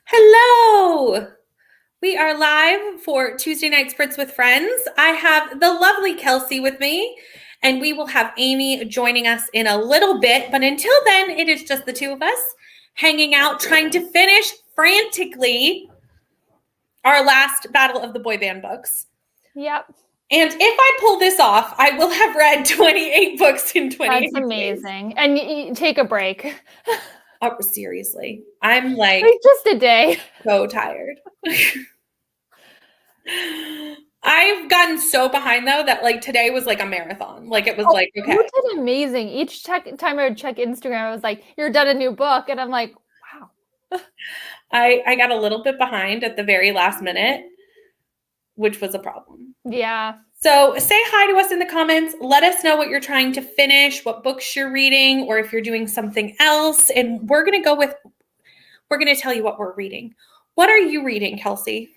Hello! We are live for Tuesday Night Sprints with Friends. I have the lovely Kelsey with me, and we will have Amy joining us in a little bit. But until then, it is just the two of us hanging out, trying to finish frantically our last Battle of the Boy Band books. Yep. And if I pull this off, I will have read 28 books in 28 That's amazing. And you take a break. Oh, seriously. I'm like just a day. so tired. I've gotten so behind though that like today was like a marathon. Like it was like, okay. You did amazing. Each time I would check Instagram, I was like, you're done a new book. And I'm like, wow. I got a little bit behind at the very last minute, which was a problem. Yeah. So say hi to us in the comments. Let us know what you're trying to finish, what books you're reading, or if you're doing something else. And we're going to tell you what we're reading. What are you reading, Kelsey?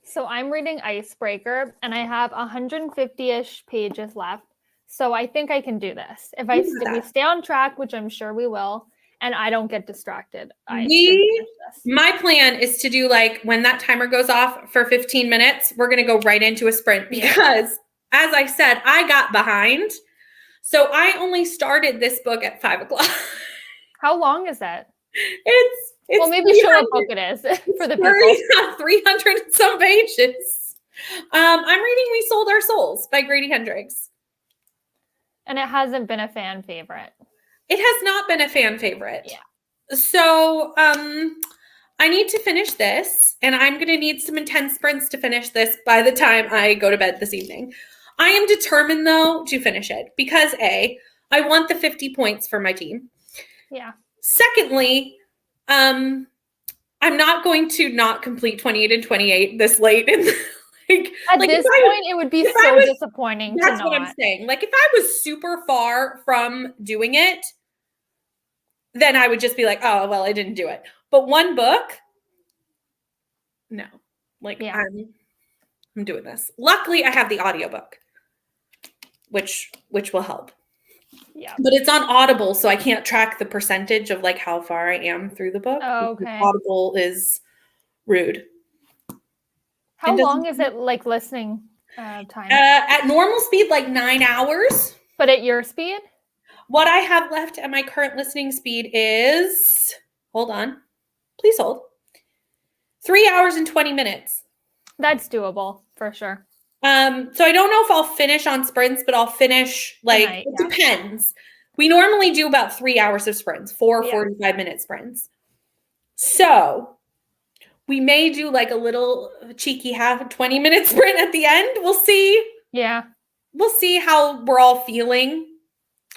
So I'm reading Icebreaker, and I have 150-ish pages left. So I think I can do this. If we stay on track, which I'm sure we will, and I don't get distracted. My plan is to do like when that timer goes off for 15 minutes, we're going to go right into a sprint because as I said, I got behind. So I only started this book at 5:00. How long is that? It's well, maybe show what book it is for the people. 300 and some pages. I'm reading We Sold Our Souls by Grady Hendrix. And it hasn't been a fan favorite. It has not been a fan favorite. Yeah. So I need to finish this, and I'm going to need some intense sprints to finish this by the time I go to bed this evening. I am determined, though, to finish it because, A, I want the 50 points for my team. Yeah. Secondly, I'm not going to not complete 28 and 28 this late. And At this point, it would be so disappointing. That's what I'm saying. Like, if I was super far from doing it, then I would just be like, oh, well, I didn't do it. But one book, no. Like, yeah. I'm doing this. Luckily, I have the audiobook, which will help. Yeah. But it's on Audible, so I can't track the percentage of like how far I am through the book. Oh, okay. Audible is rude. How long is it like listening time? At normal speed, like 9 hours. But at your speed? What I have left at my current listening speed is, hold on, please hold, 3 hours and 20 minutes. That's doable for sure. So I don't know if I'll finish on sprints, but I'll finish it depends. We normally do about 3 hours of sprints, 45-minute sprints. So we may do like a little cheeky 20-minute sprint at the end. We'll see. Yeah. We'll see how we're all feeling.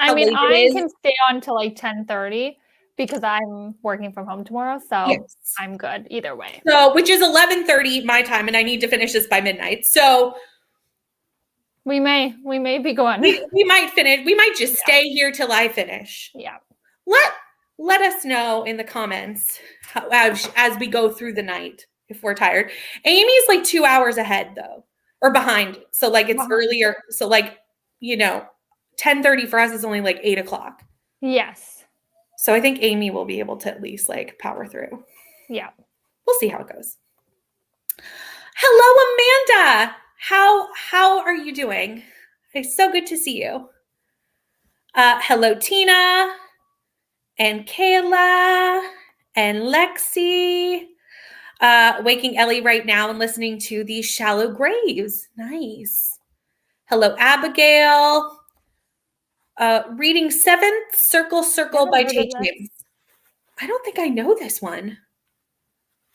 I mean, I can stay on till like 10:30 because I'm working from home tomorrow. So I'm good either way. So, which is 11:30 my time, and I need to finish this by midnight. So we may be going. We might finish. We might just stay here till I finish. Yeah. Let us know in the comments as we go through the night if we're tired. Amy's like 2 hours ahead though, or behind. So like it's earlier. So like, 10:30 for us is only like 8:00. Yes. So I think Amy will be able to at least like power through. Yeah. We'll see how it goes. Hello, Amanda. How are you doing? It's so good to see you. Hello, Tina and Kayla and Lexi. Waking Ellie right now and listening to the Shallow Graves. Nice. Hello, Abigail. Reading Seventh Circle by Tate James. I don't think I know this one.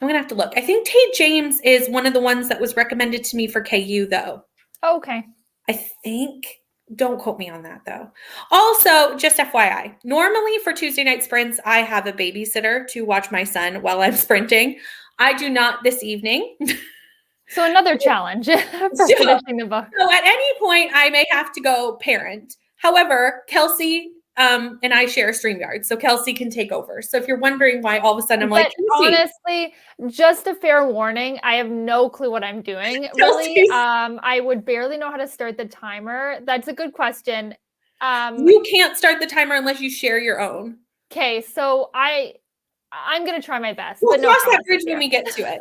I'm going to have to look. I think Tate James is one of the ones that was recommended to me for KU, though. Okay. I think. Don't quote me on that, though. Also, just FYI, normally for Tuesday night sprints, I have a babysitter to watch my son while I'm sprinting. I do not this evening. So another challenge for finishing the book. So at any point, I may have to go parent. However, Kelsey and I share a StreamYard, so Kelsey can take over. So if you're wondering why all of a sudden I'm like, honestly, just a fair warning, I have no clue what I'm doing. Really, I would barely know how to start the timer. That's a good question. You can't start the timer unless you share your own. Okay, so I I'm going to try my best. We'll but no cross that promises bridge here. when we get to it.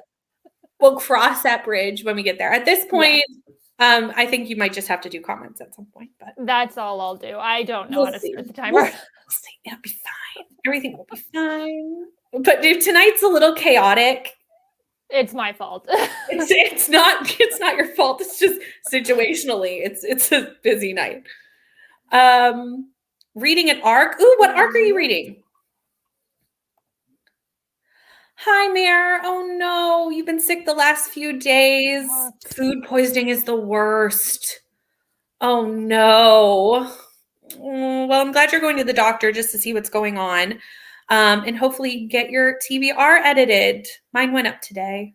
We'll cross that bridge when we get there. At this point, I think you might just have to do comments at some point. But that's all I'll do. I don't know how to start the timer. We'll see. It'll be fine. Everything will be fine. But if tonight's a little chaotic, it's my fault. it's not your fault. It's just situationally, it's a busy night. Reading an arc. Ooh, what arc are you reading? Hi, Mare. Oh no, you've been sick the last few days. Food poisoning is the worst. Oh no. Well, I'm glad you're going to the doctor just to see what's going on. And hopefully get your TBR edited. Mine went up today.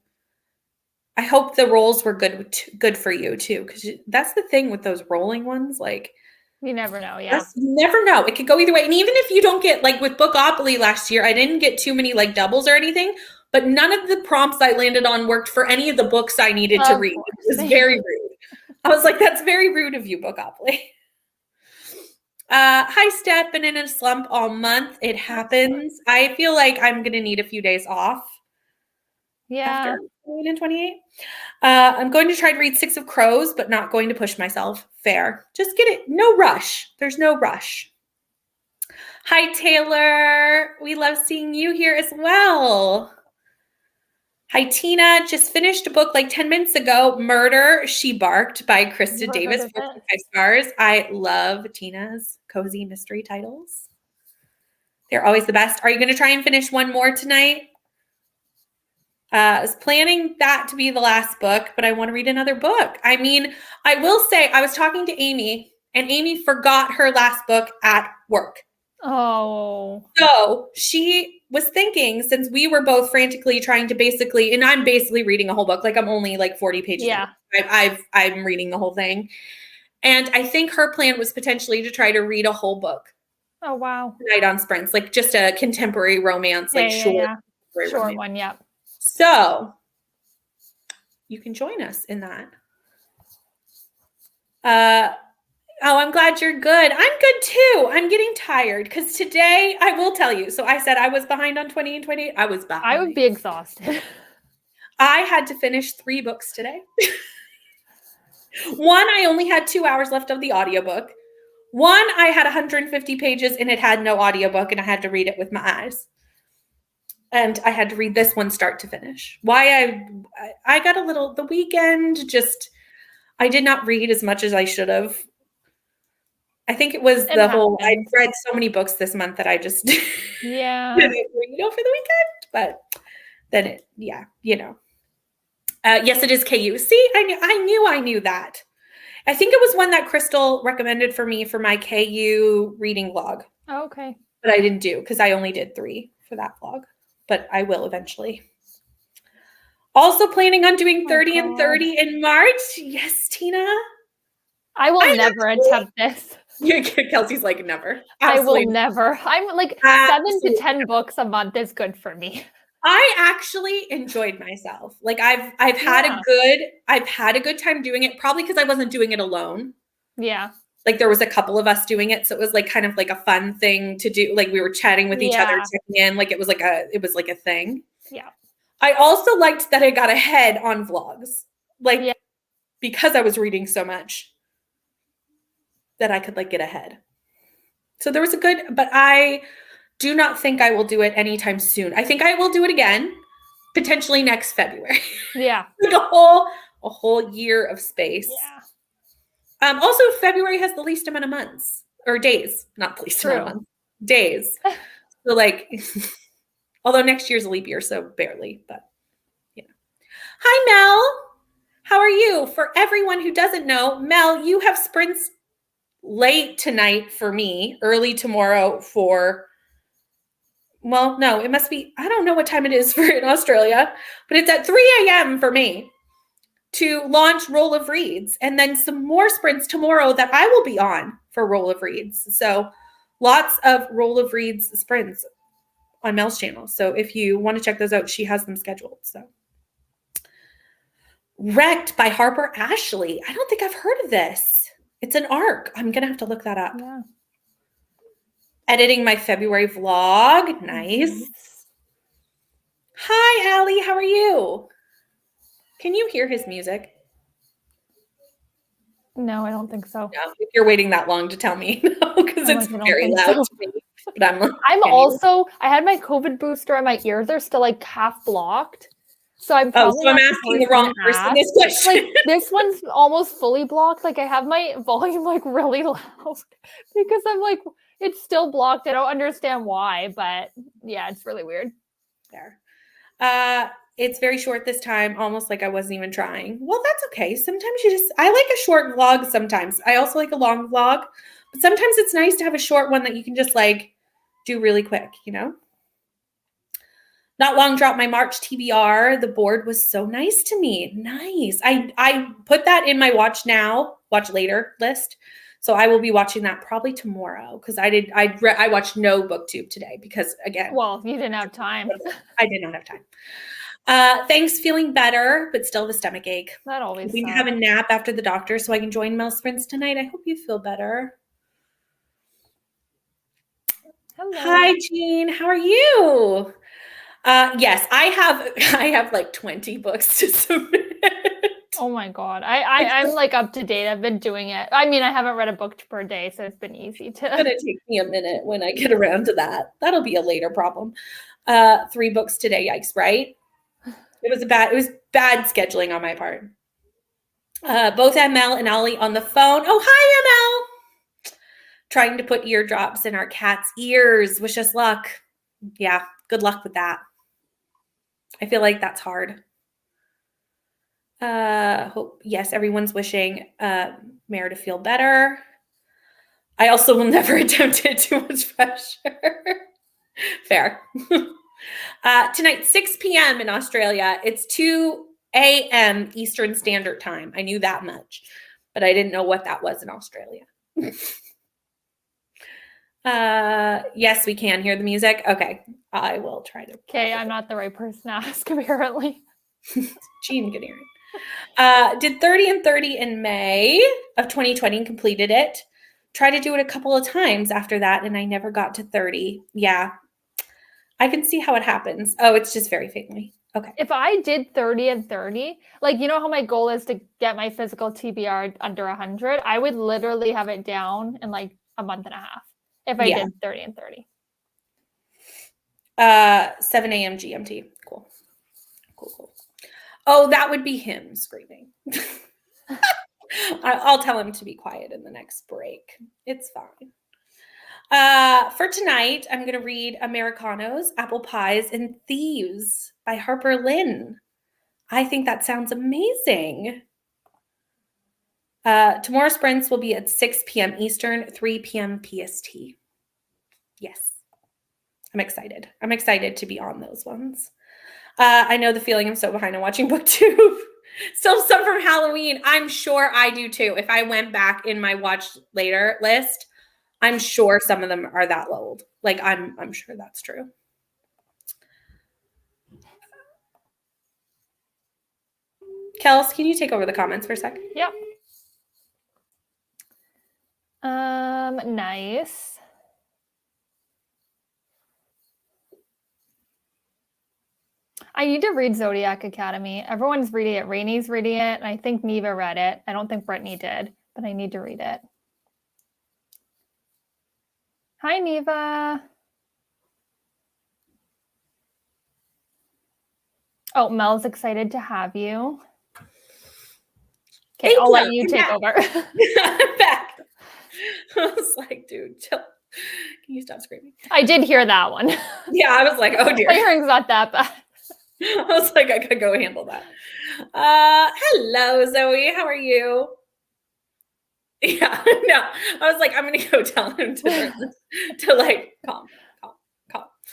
I hope the rolls were good for you too, because that's the thing with those rolling ones. Like, you never know. Yeah. You never know. It could go either way. And even if you don't get, like with Bookopoly last year, I didn't get too many like doubles or anything, but none of the prompts I landed on worked for any of the books I needed to read. It was very rude. I was like, that's very rude of you, Bookopoly. Hi, Steph. Been in a slump all month. It happens. I feel like I'm going to need a few days off. Yeah. After 28 and 28. I'm going to try to read Six of Crows, but not going to push myself. Fair. Just get it. No rush. There's no rush. Hi, Taylor. We love seeing you here as well. Hi, Tina. Just finished a book like 10 minutes ago, Murder, She Barked by Krista Davis, 4.5 stars. I love Tina's cozy mystery titles. They're always the best. Are you going to try and finish one more tonight? I was planning that to be the last book, but I want to read another book. I mean, I will say I was talking to Amy, and Amy forgot her last book at work. Oh. So she was thinking, since we were both frantically trying to basically, and I'm basically reading a whole book, like I'm only like 40 pages. Yeah. I'm reading the whole thing. And I think her plan was potentially to try to read a whole book. Oh, wow. Night on Sprints, like just a contemporary romance, like short one. Yeah. So you can join us in that. I'm glad you're good. I'm good too. I'm getting tired because today I will tell you. So I said I was behind on 20 and 28. I was behind. I would be exhausted. I had to finish 3 books today. One, I only had 2 hours left of the audiobook. One, I had 150 pages and it had no audiobook and I had to read it with my eyes. And I had to read this one start to finish. Why I got a little, the weekend, just, I did not read as much as I should have. I think it was I read so many books this month that I just didn't read over the weekend. But then yes, it is KU. See, I knew that. I think it was one that Crystal recommended for me for my KU reading vlog. Oh, okay. But I didn't do because I only did 3 for that vlog. But I will eventually. Also planning on doing 30 and 30 in March. Yes, Tina. I will never attempt this. Kelsey's like, never. Absolutely. I will never. I'm like 7 to 10 books a month is good for me. I actually enjoyed myself. Like I've had a good time doing it, probably because I wasn't doing it alone. Yeah. Like there was a couple of us doing it. So it was like kind of like a fun thing to do. Like we were chatting with each other, checking in. Like it was like a thing. Yeah. I also liked that I got ahead on vlogs. Like because I was reading so much that I could like get ahead. So there was but I do not think I will do it anytime soon. I think I will do it again, potentially next February. Yeah. Like a whole year of space. Yeah. Also, February has the least amount of months or days, not the least amount of months, days. So like, although next year's a leap year, so barely, but Hi, Mel. How are you? For everyone who doesn't know, Mel, you have sprints late tonight for me, early tomorrow no, it must be, I don't know what time it is for in Australia, but it's at 3 a.m. for me to launch Roll of Reads, and then some more sprints tomorrow that I will be on for Roll of Reads. So lots of Roll of Reads sprints on Mel's channel. So if you want to check those out, she has them scheduled. So Wrecked by Harper Ashley. I don't think I've heard of this. It's an arc. I'm going to have to look that up. Yeah. Editing my February vlog. Nice. Maddie, how are you? Can you hear his music? No, I don't think so. No, if you're waiting that long to tell me, no, because it's very loud to me. But I'm like, I had my COVID booster and my ears are still like half blocked. So I'm probably I'm asking the wrong person this question. Like this one's almost fully blocked. Like I have my volume like really loud because I'm like, it's still blocked. I don't understand why, but yeah, it's really weird. There. It's very short this time, almost like I wasn't even trying. Well, that's okay. Sometimes I like a short vlog sometimes. I also like a long vlog, but sometimes it's nice to have a short one that you can just like do really quick, you know? Not long dropped my March TBR. The board was so nice to me. Nice. I put that in my watch now, watch later list. So I will be watching that probably tomorrow because I watched no booktube today because again. Well, you didn't have time. I did not have time. Thanks, feeling better, but still the stomach ache. That always We have a nap after the doctor so I can join Mel Sprints tonight. I hope you feel better. Hello. Hi, Jean. How are you? Yes, I have like 20 books to submit. Oh my God. I'm like up to date. I've been doing it. I mean, I haven't read a book per day, so it's been easy to. It's going to take me a minute when I get around to that. That'll be a later problem. 3 books today. Yikes, right? It was bad scheduling on my part. Both ML and Ollie on the phone. Oh, hi, ML. Trying to put eardrops in our cat's ears. Wish us luck. Yeah, good luck with that. I feel like that's hard. Hope, yes, everyone's wishing Mare to feel better. I also will never attempt it. Too much pressure. Fair. Tonight, 6 p.m. in Australia. It's 2 a.m. Eastern Standard Time. I knew that much, but I didn't know what that was in Australia. Yes, we can hear the music. Okay, I will try to. Okay, I'm not the right person to ask, apparently. Jean can hear it. Did 30 and 30 in May of 2020 and completed it. Tried to do it a couple of times after that, and I never got to 30. Yeah, I can see how it happens. Oh, it's just very faintly. Okay. If I did 30 and 30, like, you know how my goal is to get my physical TBR under 100, I would literally have it down in like a month and a half if I did 30 and 30. 7 a.m. GMT. Cool. Oh, that would be him screaming. I'll tell him to be quiet in the next break. It's fine. For tonight, I'm going to read Americanos, Apple Pies, and Thieves by Harper Lynn. I think that sounds amazing. Tomorrow's sprints will be at 6 p.m. Eastern, 3 p.m. PST. Yes. I'm excited. I'm excited to be on those ones. I know the feeling. I'm so behind on watching BookTube. Still some from Halloween. I'm sure I do too. If I went back in my watch later list, I'm sure some of them are that old. Like I'm sure that's true. Kels, can you take over the comments for a sec? Yep. Nice. I need to read Zodiac Academy. Everyone's reading it. Rainy's reading it, and I think Neva read it. I don't think Brittany did, but I need to read it. Hi, Neva. Oh, Mel's excited to have you. Okay, I'll let you take over. I'm back. I was like, dude, chill. Can you stop screaming? I did hear that one. Yeah, I was like, oh dear. My hearing's not that bad. I was like, I could go handle that. Hello, Zoe. How are you? Yeah, no. I was like, I'm gonna go tell him to like calm.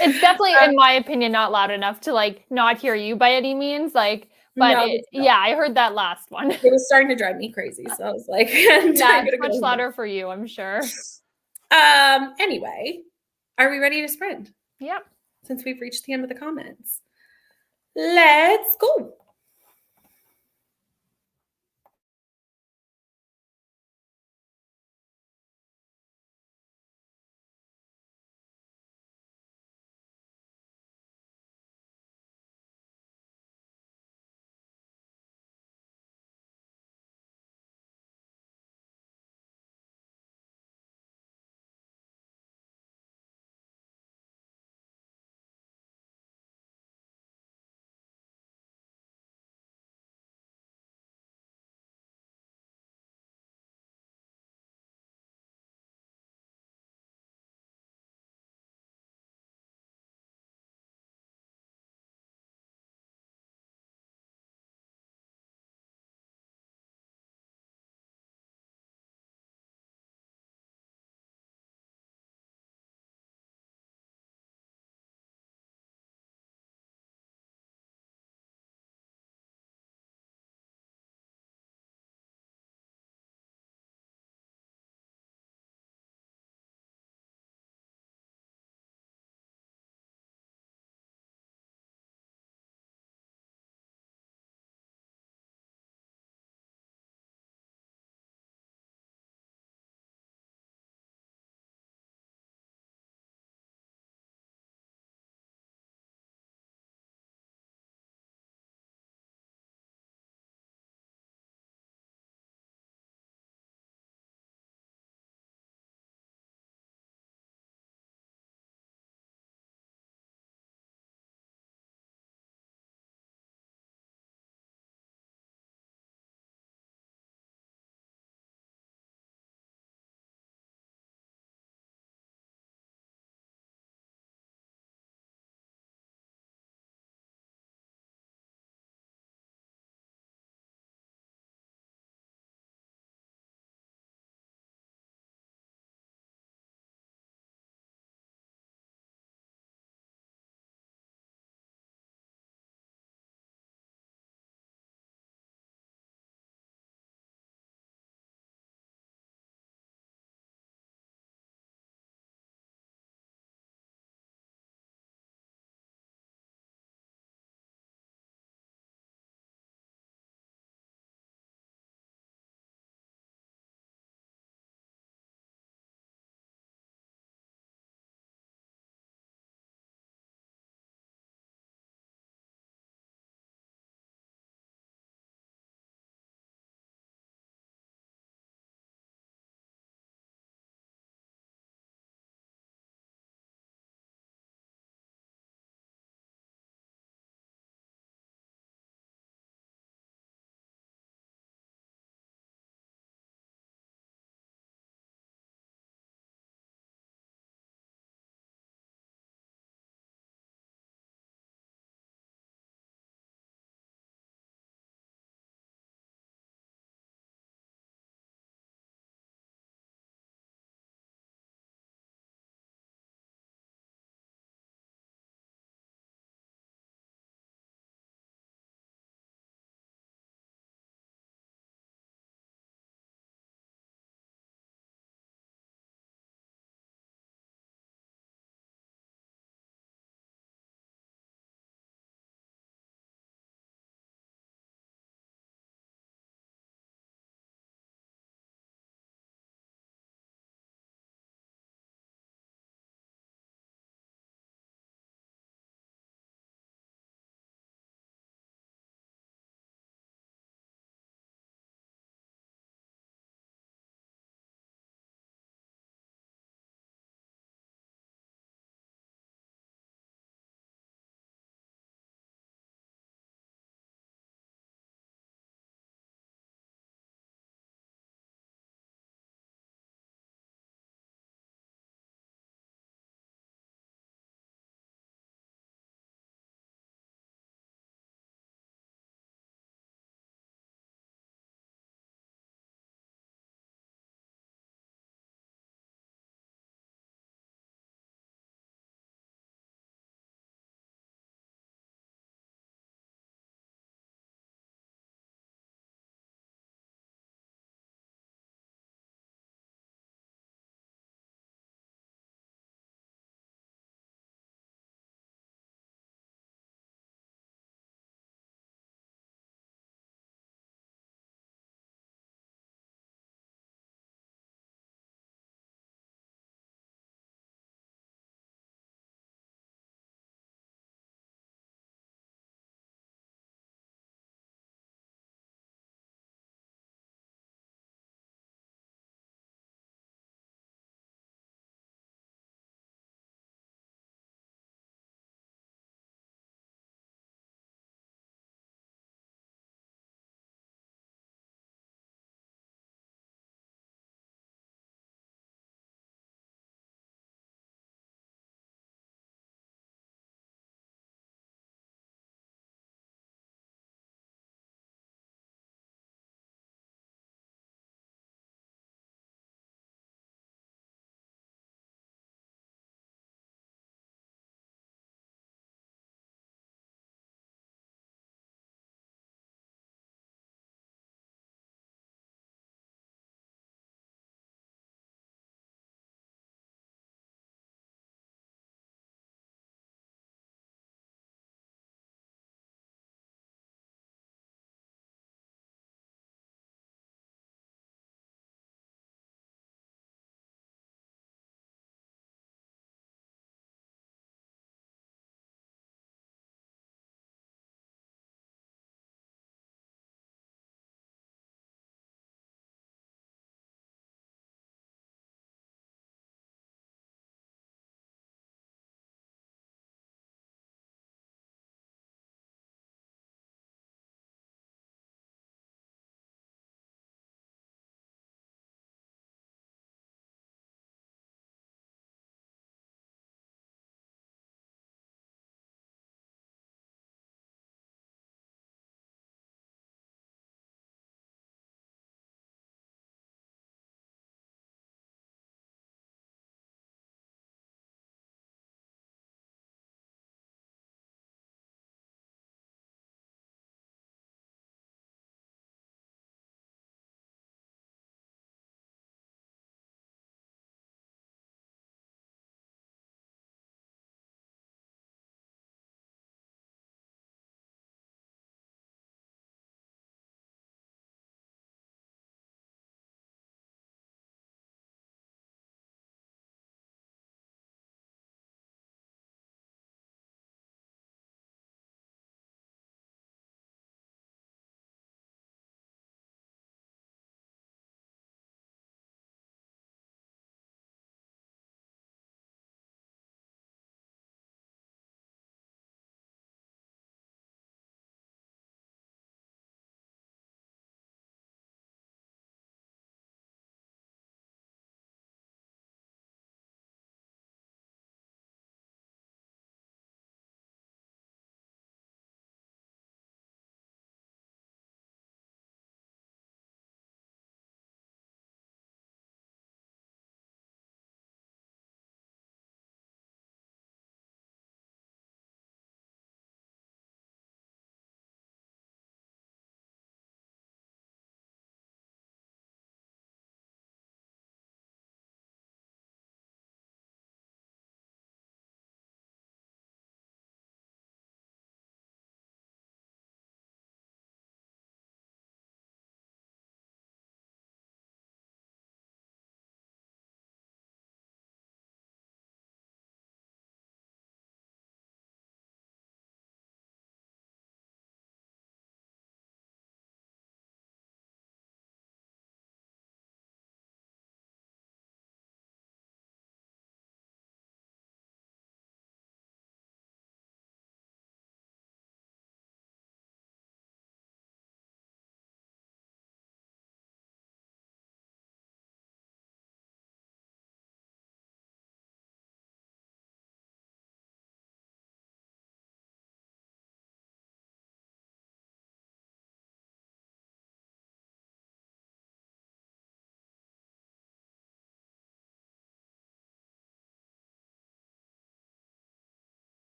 It's definitely, in my opinion, not loud enough to like not hear you by any means. Like, but no, yeah, I heard that last one. It was starting to drive me crazy, so I was like, yeah, it's much louder for you, I'm sure. Anyway, are we ready to sprint? Yep. Since we've reached the end of the comments, let's go.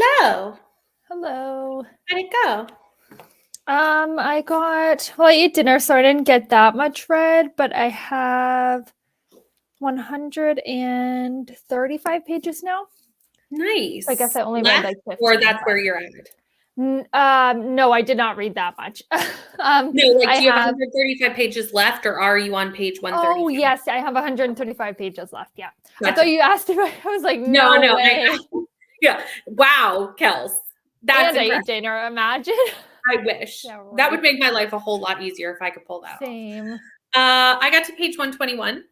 hello. Hello. How'd it go? I ate dinner, so I didn't get that much read, but I have 135 pages now. Nice. I guess I only read like 15. Or that's where you're at. No, I did not read that much. No, like, do you have 135 pages left, or are you on page 135? Oh, yes, I have 135 pages left. Yeah. Gotcha. I thought you asked if I was like, no way. Yeah. Wow, Kels. That's and I ate dinner, imagine. I wish. Yeah, right. That would make my life a whole lot easier if I could pull that Same. off. I got to page 121.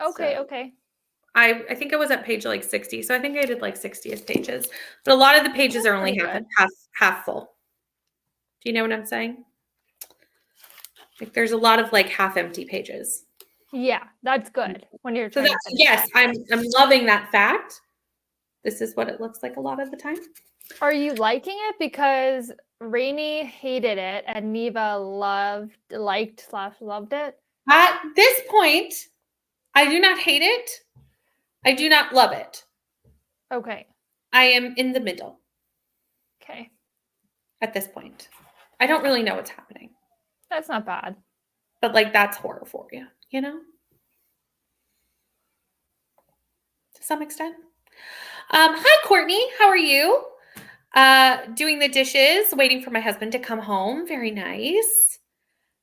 Okay, okay. I think I was at page like 60, so I think I did like 60th pages. But a lot of the pages are only half full. Do you know what I'm saying? Like there's a lot of like half empty pages. Yeah, that's good when you're trying. Yes, I'm loving that fact. This is what it looks like a lot of the time. Are you liking it? Because Rainey hated it and Neva loved it. At this point, I do not hate it. I do not love it. Okay. I am in the middle. Okay. At this point. I don't really know what's happening. That's not bad. But like that's horror for you, you know? To some extent. Hi, Courtney. How are you? Doing the dishes, waiting for my husband to come home. Very nice.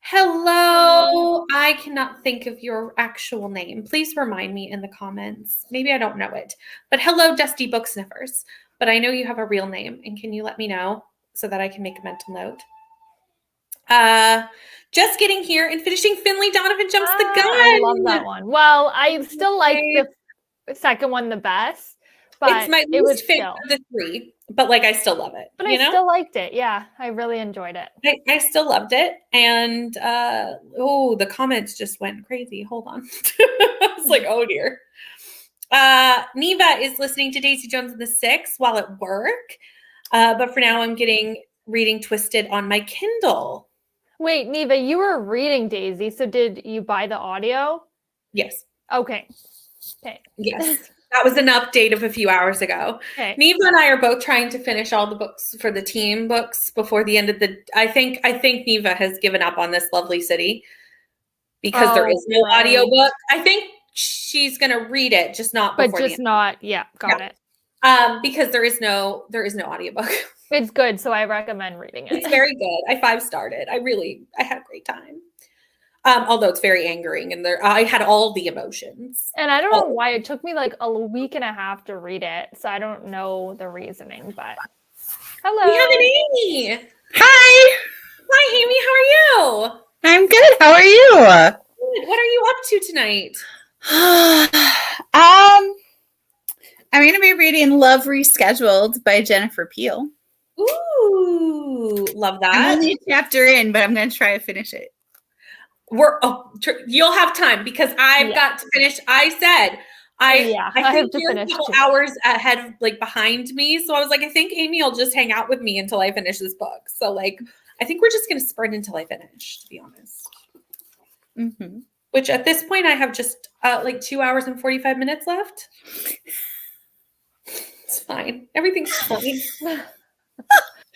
Hello. I cannot think of your actual name. Please remind me in the comments. Maybe I don't know it. But hello, Dusty Book Sniffers. But I know you have a real name. And can you let me know so that I can make a mental note? Just getting here and finishing Finley Donovan Jumps the Gun. I love that one. Well, I still like the second one the best. But it's my least favorite of the three. But like I still love it. But I still liked it. Yeah, I really enjoyed it. I still loved it. And the comments just went crazy. Hold on. I was like, oh dear. Neva is listening to Daisy Jones and the Six while at work. But for now I'm reading Twisted on my Kindle. Wait, Neva, you were reading Daisy, so did you buy the audio? Yes. Okay. Yes. That was an update of a few hours ago. Okay. Neva and I are both trying to finish all the books for the team books before the end of the. I think Neva has given up on This Lovely City because there is no audiobook. I think she's going to read it, just not before the end. Yeah, got it. Because there is no audiobook. It's good, so I recommend reading it. It's very good. I 5-starred it. I had a great time. Although it's very angering, and I had all the emotions. And I don't know why it took me like a week and a half to read it, so I don't know the reasoning. But hello, we have an Amy. Hi, Amy. How are you? I'm good. How are you? Good. What are you up to tonight? I'm going to be reading Love Rescheduled by Jennifer Peel. Ooh, love that. I'm only a chapter in, but I'm going to try to finish it. You'll have time because I've got to finish. I said I have to finish a couple hours ahead, like behind me. So I was like, I think Amy will just hang out with me until I finish this book. So like, I think we're just going to sprint until I finish, to be honest. Mm-hmm. Which at this point I have just like 2 hours and 45 minutes left. It's fine. Everything's fine.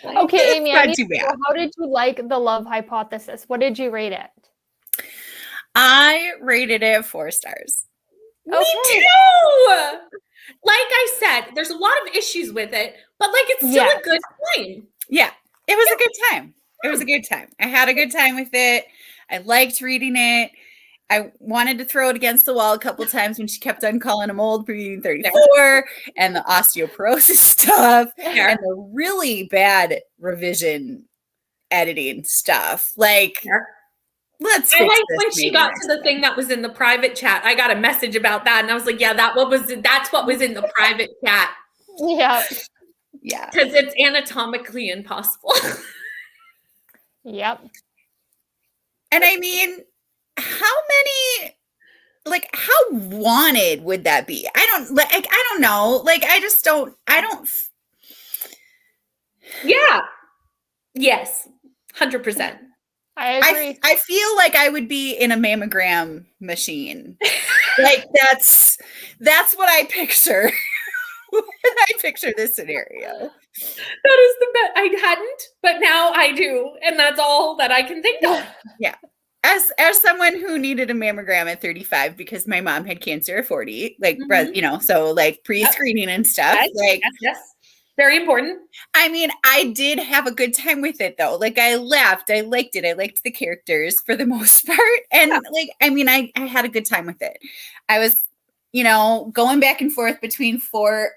Okay, Amy, how did you like The Love Hypothesis? What did you rate it? I rated it 4 stars. Okay. Me too. Like I said, there's a lot of issues with it, but like it's still a good time. Yeah, it was a good time. It was a good time. I had a good time with it. I liked reading it. I wanted to throw it against the wall a couple times when she kept on calling him old for reading 34 and the osteoporosis stuff and the really bad revision editing stuff. Like, let's fix this when she got to the thing that was in the private chat. I got a message about that, and I was like, "Yeah, that's what was in the private chat." Yeah, because it's anatomically impossible. Yep. And I mean, how wanted would that be? I don't know. Like, I don't. Yeah. Yes. 100%. I agree. I feel like I would be in a mammogram machine. Like that's what I picture when I picture this scenario. That is the best. I hadn't, but now I do. And that's all that I can think of. Yeah. As someone who needed a mammogram at 35 because my mom had cancer at 40, like, so like pre-screening and stuff. Yes, yes. Very important. I mean, I did have a good time with it though. Like I laughed, I liked it. I liked the characters for the most part. And I had a good time with it. I was, going back and forth between four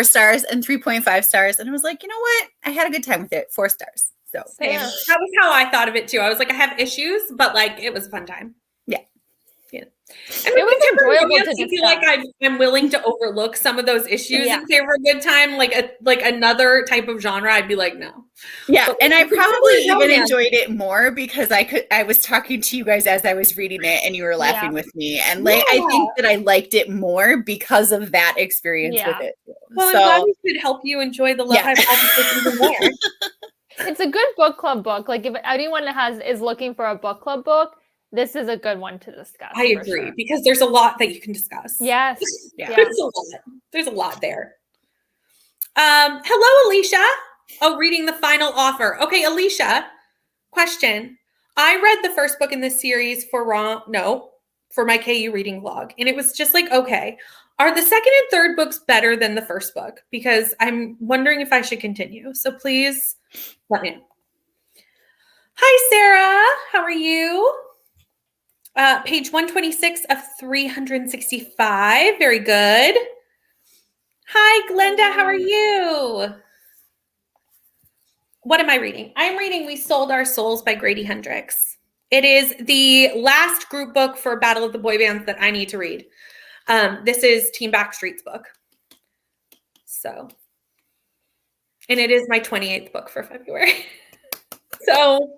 stars and 3.5 stars. And I was like, you know what? I had a good time with it. 4 stars. So same. That was how I thought of it too. I was like, I have issues, but like it was a fun time. Yeah. Yeah. And it was enjoyable to I feel like I'm willing to overlook some of those issues in favor of a good time. Like another type of genre, I'd be like, no. Yeah. But, and I probably even enjoyed it more because I was talking to you guys as I was reading it and you were laughing with me. And I think that I liked it more because of that experience with it. Well, I'm glad we could help you enjoy the Love Hypothesis even more. It's a good book club book. Like if anyone is looking for a book club book, this is a good one to discuss. I agree because there's a lot that you can discuss. Yes. Yeah. There's a lot there. Hello, Alicia. Oh, reading the final offer. Okay, Alicia, question. I read the first book in this series for my KU reading vlog. And it was just like, okay, are the second and third books better than the first book? Because I'm wondering if I should continue. So please let me know. Hi, Sarah. How are you? Page 126 of 365. Very good. Hi, Glenda. How are you? What am I reading? I'm reading We Sold Our Souls by Grady Hendrix. It is the last group book for Battle of the Boy Bands that I need to read. This is Team Backstreet's book. So, and it is my 28th book for February. So,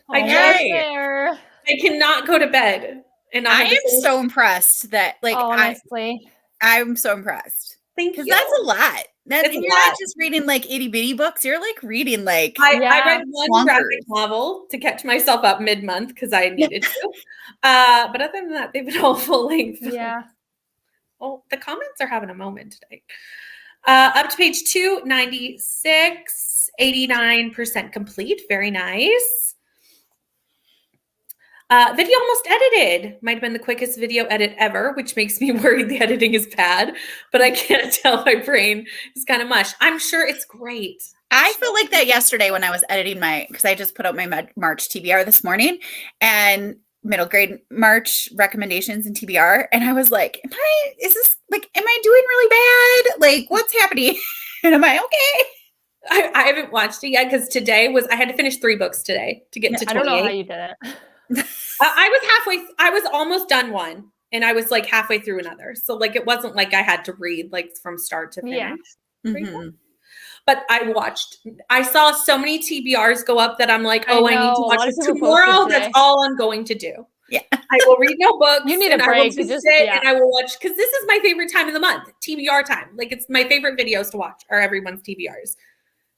I cannot go to bed. And I am so impressed that, like, honestly, I'm so impressed. Thank you. Because that's a lot. You're not just reading like itty bitty books. You're like reading like. I read one graphic novel to catch myself up mid-month because I needed to. But other than that, they've been all full length. Yeah. Oh, the comments are having a moment today. Up to page 296, 89% complete. Very nice. Video almost edited. Might have been the quickest video edit ever, which makes me worried the editing is bad, but I can't tell. My brain is kind of mush. I'm sure it's great. I felt like that yesterday when I was editing because I just put out my March TBR this morning and middle grade March recommendations in TBR. And I was like, am I doing really bad? Like, what's happening? And am I okay? I haven't watched it yet because I had to finish 3 books today to get to 28. I don't know how you did it. I was almost done one and I was like halfway through another. So like, it wasn't like I had to read like from start to finish. Yeah. Mm-hmm. But I saw so many TBRs go up that I'm like, I need to watch this tomorrow. That's all I'm going to do. Yeah. I will read no books. You need a break. I will just sit and I will watch because this is my favorite time of the month, TBR time. Like it's my favorite videos to watch are everyone's TBRs.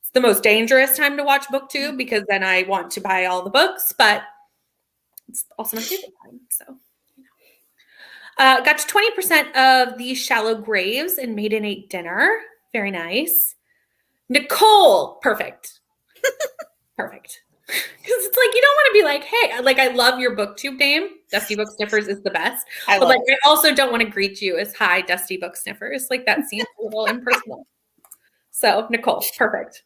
It's the most dangerous time to watch BookTube because then I want to buy all the books, but it's also my favorite time. So, got to 20% of the Shallow Graves and Maiden ate dinner. Very nice. Nicole, perfect. Perfect. Because it's like, you don't want to be like, hey, like, I love your BookTube name. Dusty Book Sniffers is the best. I also don't want to greet you as hi, Dusty Book Sniffers. Like, that seems a little impersonal. So, Nicole, perfect.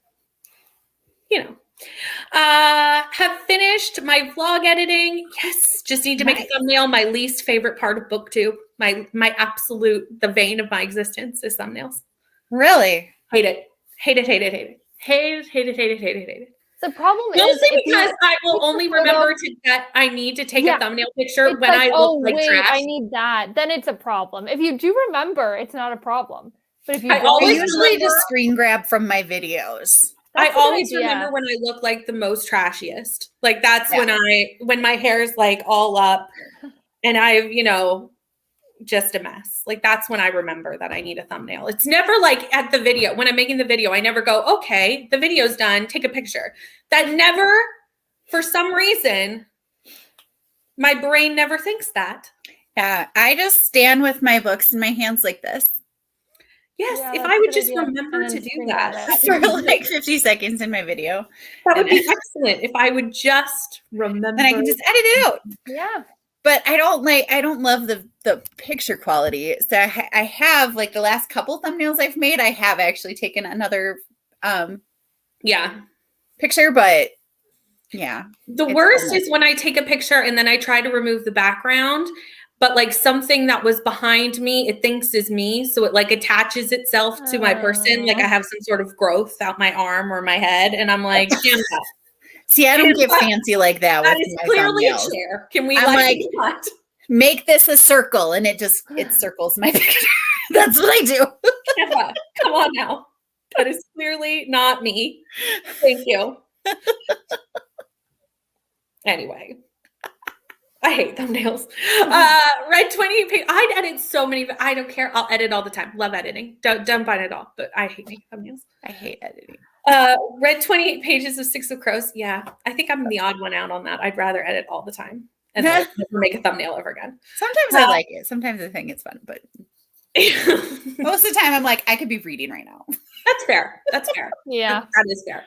Have finished my vlog editing. Yes, just need to make a thumbnail. My least favorite part of BookTube. My absolute, the vein of my existence is thumbnails. Really? Hate it. Hate it, hate it, hate it. Hate it, hate it, hate it, hate it, hate it. The problem is mostly because I will only remember that I need to take a thumbnail picture when I look like trash. I need that. Then it's a problem. If you do remember, it's not a problem. But if you I usually just screen grab from my videos. I always remember when I look like the most trashiest. Like that's when my hair is like all up and I've, just a mess. Like that's when I remember that I need a thumbnail. It's never like at the video. When I'm making the video, I never go, okay, the video's done. Take a picture. That never, for some reason, my brain never thinks that. Yeah. I just stand with my books in my hands like this. Yes, Yeah, if that's I a would good just idea. remember And to then do screen that. grab For like 50 seconds in my video. That would be excellent if I would just remember. Then I can just edit it out. Yeah. But I don't love the picture quality. So I have like the last couple thumbnails I've made, I have actually taken another Yeah. picture, but yeah. The It's worst fun. is when I take a picture and then I try to remove the background, but like something that was behind me, it thinks is me. So it like attaches itself to my person. Like I have some sort of growth out my arm or my head. And I'm like, Canva, See, I don't get Canva, fancy like that with that is my clearly a thumbnails. chair. Can we I'm like, not? Make this a circle, and it circles my picture. That's what I do. Canva, come on now. That is clearly not me. Thank you. Anyway, I hate thumbnails. Red 28 I'd edit so many. I don't care. I'll edit all the time. Love editing. Don't find it all. But I hate making thumbnails. I hate editing. Read 28 pages of Six of Crows. Yeah, I think I'm the odd one out on that. I'd rather edit all the time and then never make a thumbnail ever again. Sometimes I like it. Sometimes I think it's fun, but most of the time I'm like, I could be reading right now. That's fair. That's fair. Yeah. That is fair.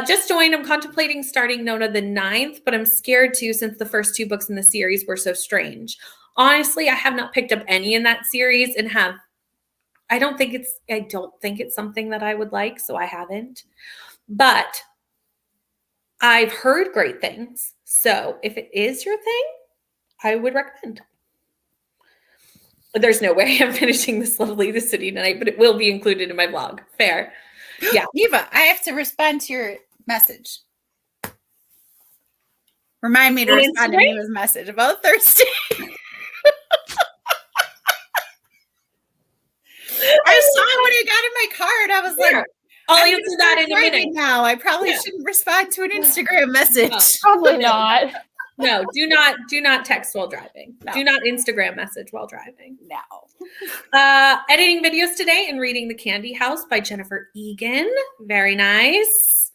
Just joined. I'm contemplating starting Nona the 9th, but I'm scared too since the first 2 books in the series were so strange. Honestly, I have not picked up any in that series and I don't think it's something that I would like, so I haven't. But I've heard great things. So if it is your thing, I would recommend. There's no way I'm finishing this Lovely the City tonight, but it will be included in my vlog. Fair. Yeah. Eva, I have to respond to your message. Remind me to respond to Eva's message about Thursday. I saw it when I got in my car and I was like, I'll answer that in a minute. Now I probably shouldn't respond to an Instagram message. No. Probably not. No, do not text while driving. No. Do not Instagram message while driving. No. Editing videos today and reading The Candy House by Jennifer Egan. Very nice.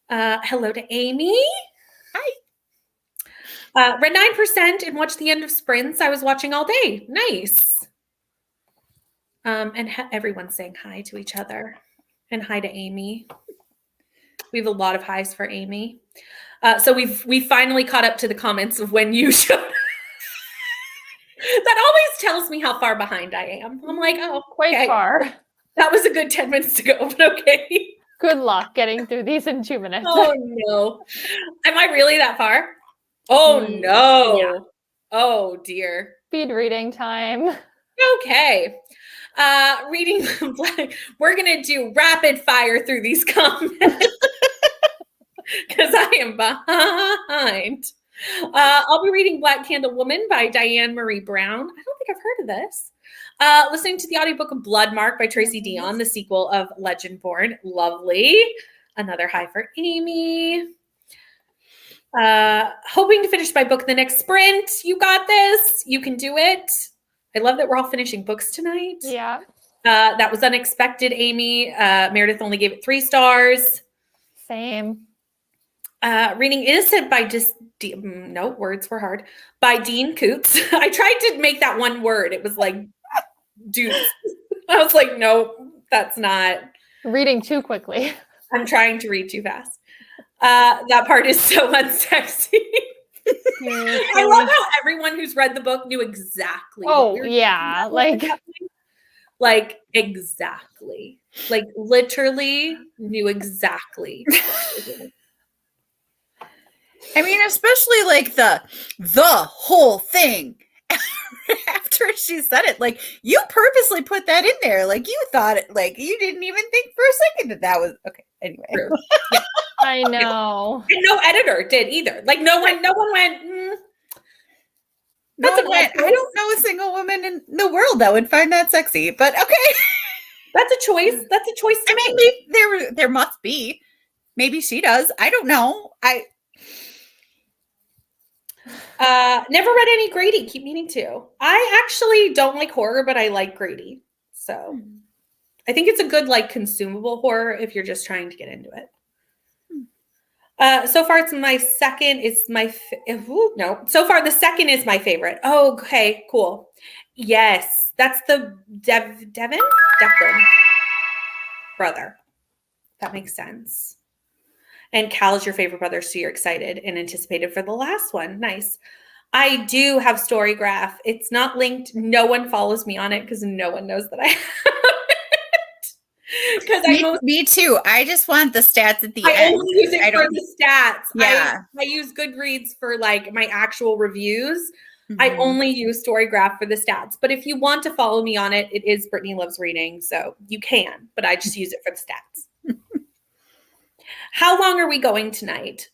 Hello to Amy. Hi. Read 9% and watched the end of Sprints. I was watching all day. Nice. And everyone's saying hi to each other. And hi to Amy. We have a lot of highs for Amy. So we finally caught up to the comments of when you showed. That always tells me how far behind I am. I'm like, oh, quite far. That was a good 10 minutes ago, but okay. Good luck getting through these in 2 minutes. Oh no. Am I really that far? Oh no. Yeah. Oh dear. Speed reading time. Okay. Reading we're gonna do rapid fire through these comments because I am behind. I'll be reading Black Candle Woman by Diane Marie Brown. I don't think I've heard of this. Listening to the audiobook of Bloodmark by Tracy Dion, the sequel of Legendborn. Lovely. Another high for Amy. Hoping to finish my book in the next sprint. You got this. You can do it. I love that we're all finishing books tonight. Yeah. That was unexpected, Amy. Meredith only gave it 3 stars. Same. Reading Innocent by no, words were hard. By Dean Koontz. I tried to make that one word. It was like, dude. I was like, no, that's not. Reading too quickly. I'm trying to read too fast. That part is so unsexy. I love how everyone who's read the book knew exactly. Oh, yeah. Like exactly. Like literally knew exactly. I mean, especially like the whole thing. After she said it, like you purposely put that in there. Like you thought it, like you didn't even think for a second that was okay. Anyway. Yeah. I know. And no editor did either. Like no one went, I don't know a single woman in the world that would find that sexy, but okay. That's a choice. That's a choice to make. Maybe there must be. Maybe she does. I don't know. Never read any Grady. Keep meaning to. I actually don't like horror, but I like Grady. So I think it's a good like consumable horror if you're just trying to get into it. So far, it's my second. It's my no. So far, the second is my favorite. Oh, okay, cool. Yes, That's the Declan brother. That makes sense. And Cal is your favorite brother, so you're excited and anticipated for the last one. Nice. I do have Storygraph. It's not linked. No one follows me on it because no one knows that I have it. Because me too. I just want the stats at the I end. only use it for the stats. Yeah. I use Goodreads for like my actual reviews. Mm-hmm. I only use Storygraph for the stats. But if you want to follow me on it, it is Brittany Loves Reading. So you can, but I just use it for the stats. How long are we going tonight?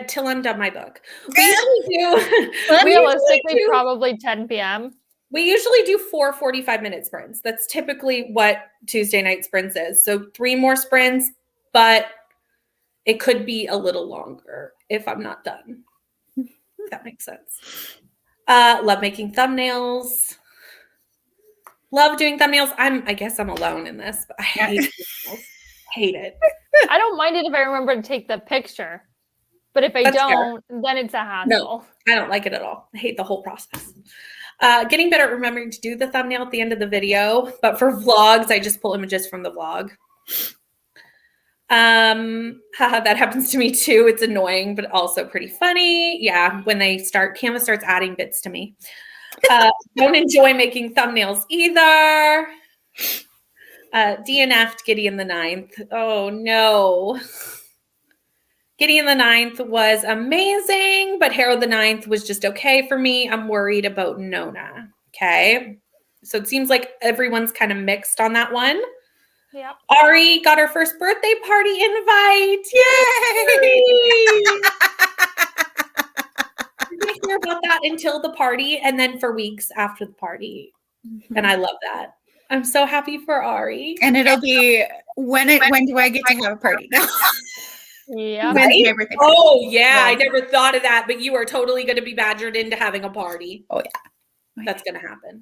Till I'm done my book. We usually do. Realistically, probably 10 p.m. We usually do 4 45-minute sprints. That's typically what Tuesday night sprints is. So 3 more sprints, but it could be a little longer if I'm not done. If that makes sense. Love making thumbnails. Love doing thumbnails. I guess I'm alone in this, but I hate thumbnails. Hate it. I don't mind it if I remember to take the picture. But if I don't, then it's a hassle. No, I don't like it at all. I hate the whole process. Getting better at remembering to do the thumbnail at the end of the video. But for vlogs, I just pull images from the vlog. That happens to me too. It's annoying, but also pretty funny. Yeah, when Canva starts adding bits to me. Don't enjoy making thumbnails either. DNF'd Gideon the Ninth. Oh no. Gideon the Ninth was amazing, but Harold the Ninth was just okay for me. I'm worried about Nona. Okay. So it seems like everyone's kind of mixed on that one. Yep. Ari got her first birthday party invite. Yay! You're going to hear about that until the party and then for weeks after the party. Mm-hmm. And I love that. I'm so happy for Ari. And it'll be when do I get to have a party? Yeah. Right? Oh yeah, right. I never thought of that, but you are totally going to be badgered into having a party. Oh yeah, that's going to happen.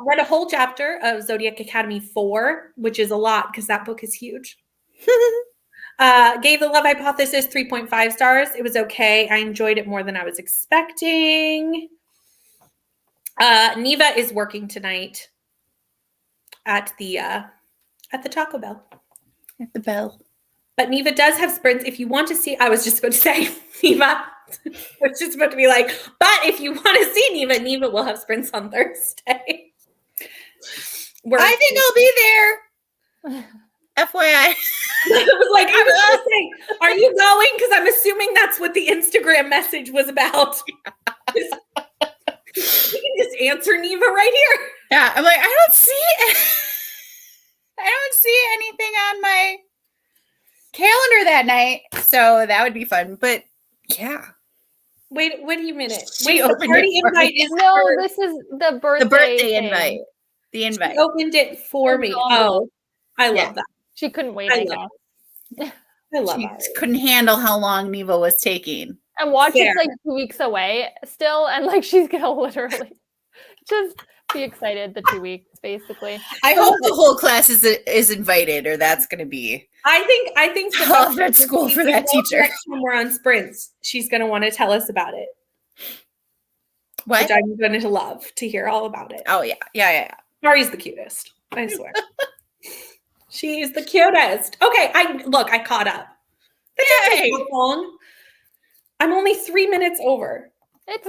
Read a whole chapter of Zodiac Academy 4, which is a lot because that book is huge. Gave The Love Hypothesis 3.5 stars. It was okay. I enjoyed it more than I was expecting. Neva is working tonight at the Taco Bell. At the Bell. But Neva does have sprints. If you want to see, I was just about to say, Neva, I was just about to be like, but if you want to see Neva will have sprints on Thursday. I think I'll be there. FYI. I was like, I was going to say, are you going? Because I'm assuming that's what the Instagram message was about. You can just answer Neva right here. Yeah, I'm like, I don't see anything on my calendar that night, so that would be fun. But yeah, wait a minute. Wait, the party invite is this is the birthday. The birthday invite. The invite. She opened it for me. Oh, I love that. She couldn't wait. I guess. I love she it. Couldn't handle how long Neva was taking. And watch it's like 2 weeks away still, and like she's gonna literally just be excited the 2 weeks, basically. I hope the whole class is invited, or that's going to be. I think tough at school for that teacher. When we're on sprints, she's going to want to tell us about it. What? Which I'm going to love to hear all about it. Oh yeah. Mari's the cutest. I swear. She's the cutest. Okay, I caught up. That didn't take that long. I'm only 3 minutes over. That's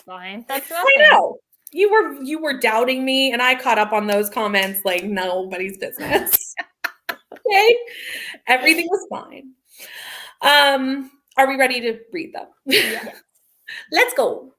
fine. That's nothing. I know. You were doubting me, and I caught up on those comments like nobody's business. Okay, everything was fine. Are we ready to read them? Yeah. Let's go.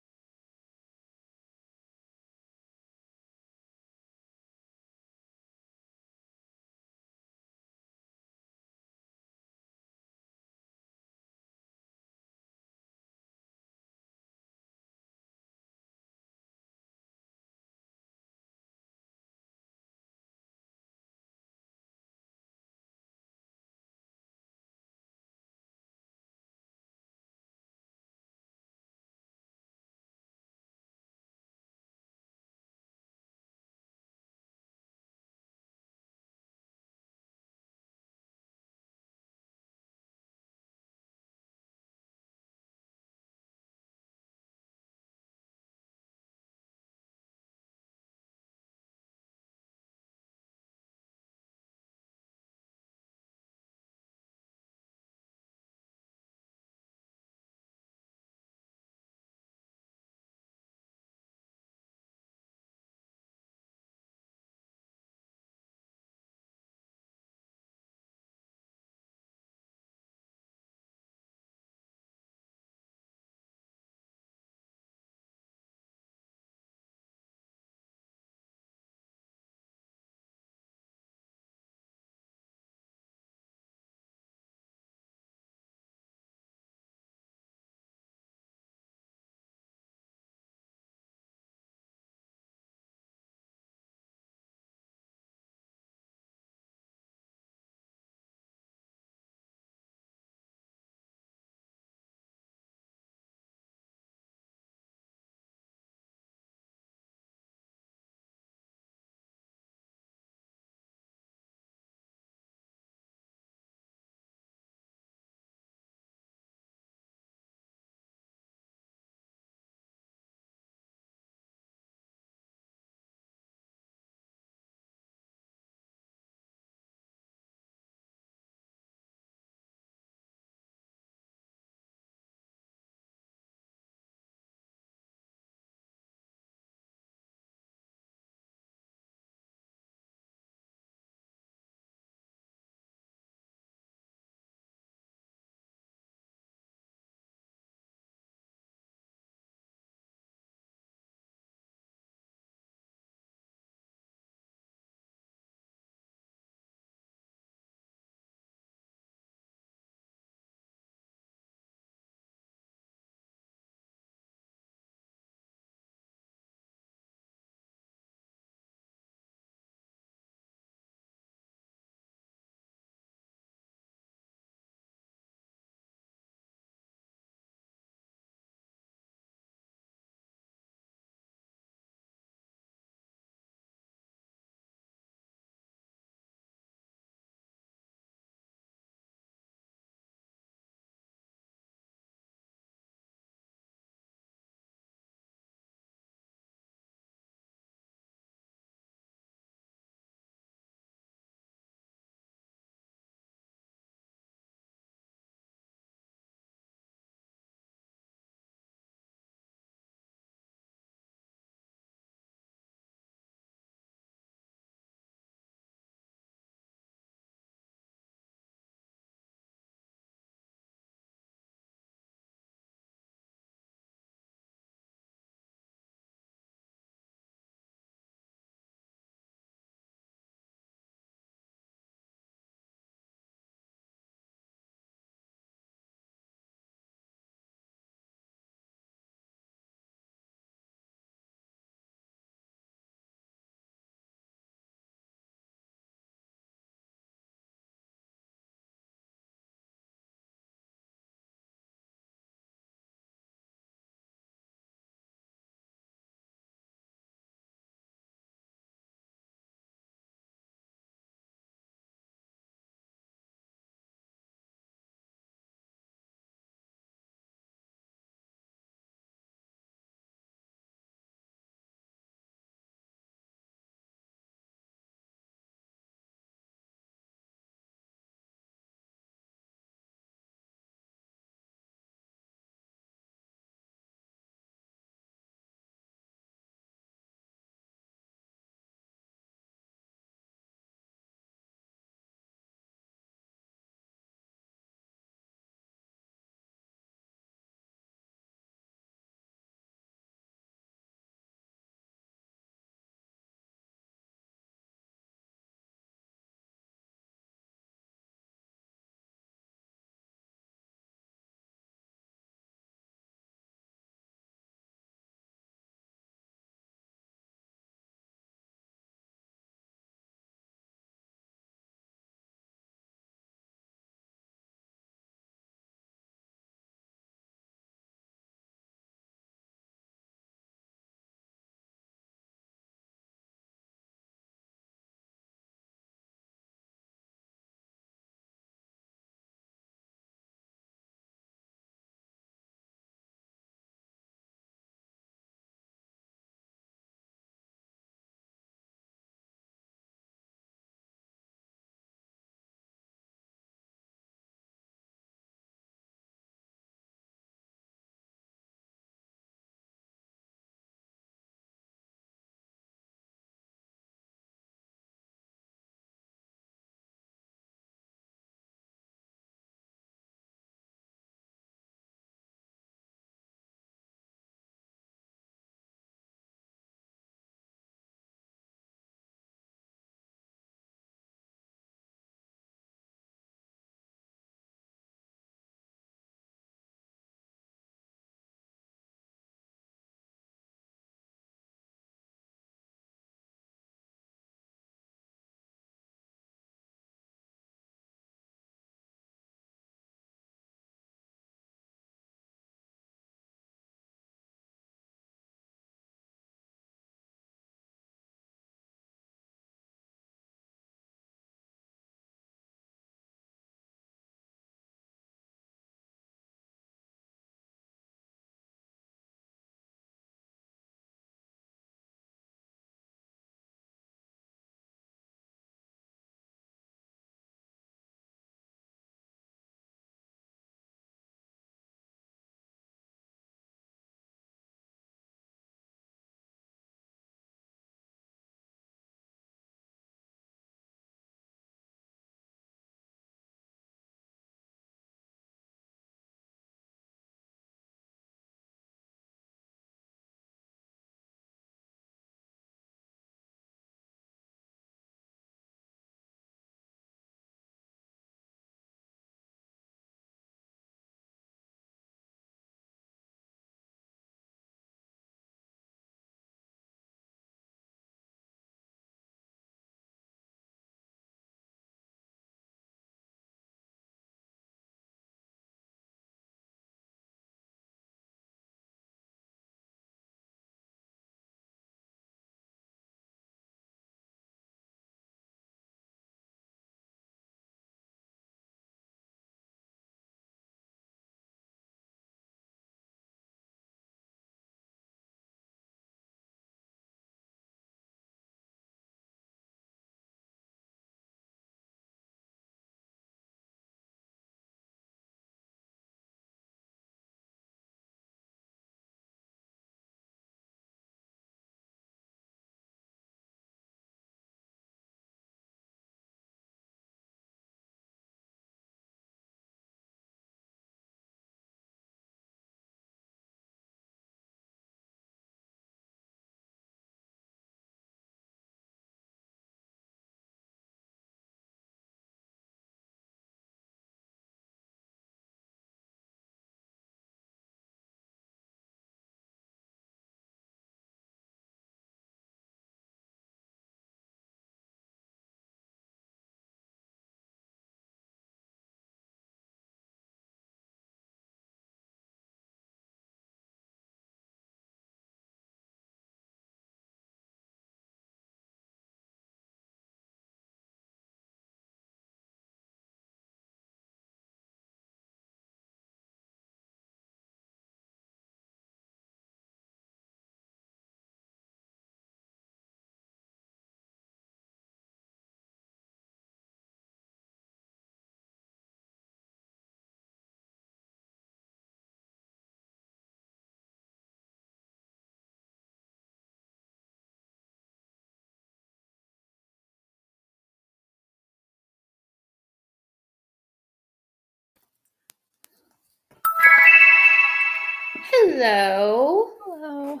Hello. Hello.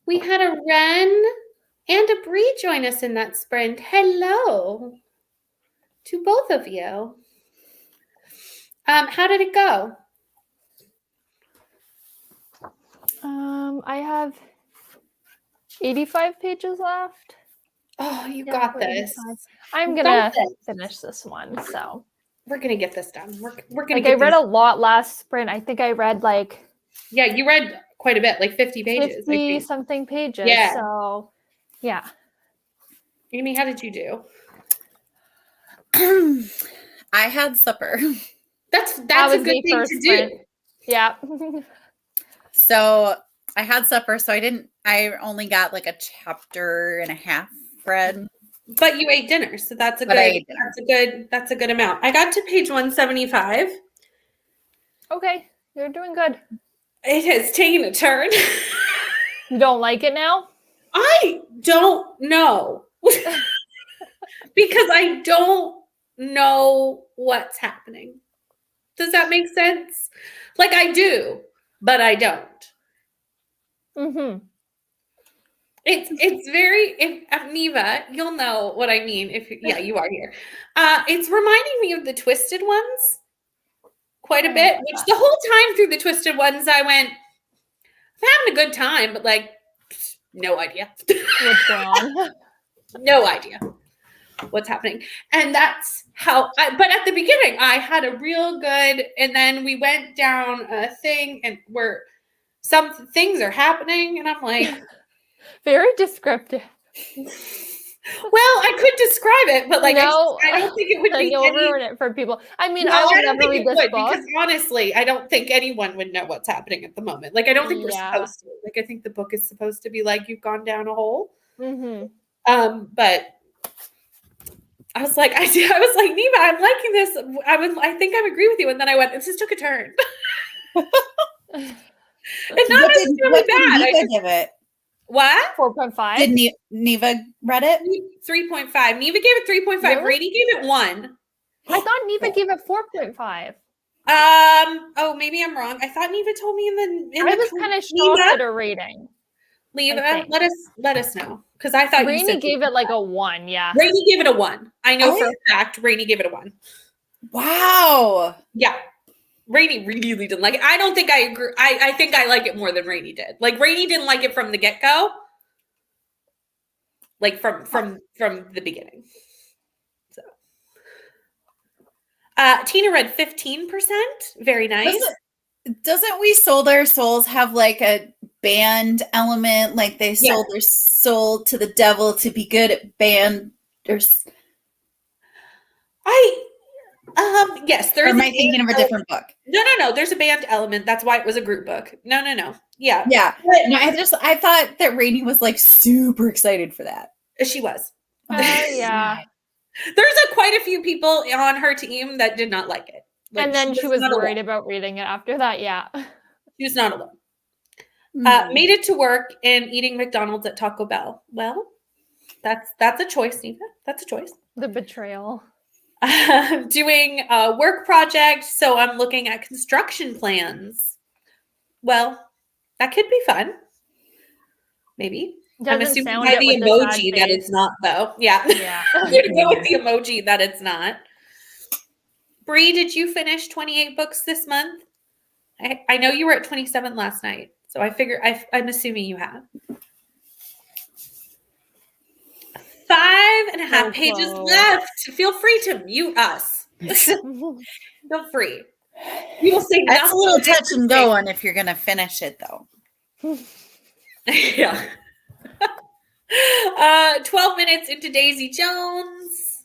We had a Ren and a Bree join us in that sprint. Hello to both of you. How did it go? I have 85 pages left. Oh, you Yeah, got we're this. 85. I'm You gonna got this. finish this one. So We're gonna get this done. We're gonna like I get read this. a lot last sprint. I think I read like Yeah, you read quite a bit, like 50 pages. I 50 think. something pages. Yeah. So yeah. Amy, how did you do? I had supper. That's That a was good the thing first to sprint. do. Yeah. So I had supper. So I only got like a chapter and a half read. But you ate dinner, so that's a But I good ate dinner. that's a good amount. I got to page 175. Okay. You're doing good. It has taken a turn. You don't like it now? I don't know. Because I don't know what's happening. Does that make sense? Like I do, but I don't. Mm-hmm. It's very Neva, you'll know what I mean if you are here. It's reminding me of the Twisted Ones quite a bit, which the whole time through the Twisted Ones I went, I'm having a good time, but like no idea. What's going on? No idea what's happening. And that's how but at the beginning I had a real good, and then we went down a thing and where some things are happening and I'm like Very descriptive. well, I could describe it, but like No, I don't think it would be you'll any, ruin it for people. I mean, no, I I will don't never think read it this would book. because honestly, I don't think anyone would know what's happening at the moment. Like I don't think we're Yeah. supposed to. Like I think the book is supposed to be like you've gone down a hole. Mm-hmm. But I was like, was like, Neva, I'm liking this. I think I agree with you. And then I went, this just took a turn. It's not necessarily bad. Did Neva give it? What? 4.5? Did Neva read it? 3.5. Neva gave it 3.5. Really? Rainey gave it 1. I thought Neva gave it 4.5. Oh, maybe I'm wrong. I thought Neva told me I was kind of shocked at her rating. Neva, let us know. Because I thought Rainey gave it like a 1, yeah. Rainey gave it a 1. I know for a fact Rainey gave it a 1. Wow. Yeah. Rainey really didn't like it. I don't think I agree. I think I like it more than Rainey did. Like Rainey didn't like it from the get-go. Like from the beginning. So Tina read 15%. Very nice. Doesn't We Sold Our Souls have like a band element? Like they sold their soul to the devil to be good at band or yes, there or is. am I thinking of a different book? No. There's a band element. That's why it was a group book. No. Yeah. Yeah. No, I thought that Rainey was like super excited for that. She was. Yeah. There's quite a few people on her team that did not like it. Like, and then she was worried alone. about reading it after that. Yeah. She was not alone. Made it to work and eating McDonald's at Taco Bell. Well, that's a choice, Neva. That's a choice. The betrayal. Doing a work project, so I'm looking at construction plans. Well, that could be fun. Maybe. I'm assuming by the emoji that it's not, though. Yeah. I'm going to go with the emoji that it's not. Bree, did you finish 28 books this month? I know you were at 27 last night, so I figure I'm assuming you have. 5.5 pages left. Feel free to mute us. Feel free. We will say that's a little touch and go on if you're going to finish it, though. Yeah. 12 minutes into Daisy Jones.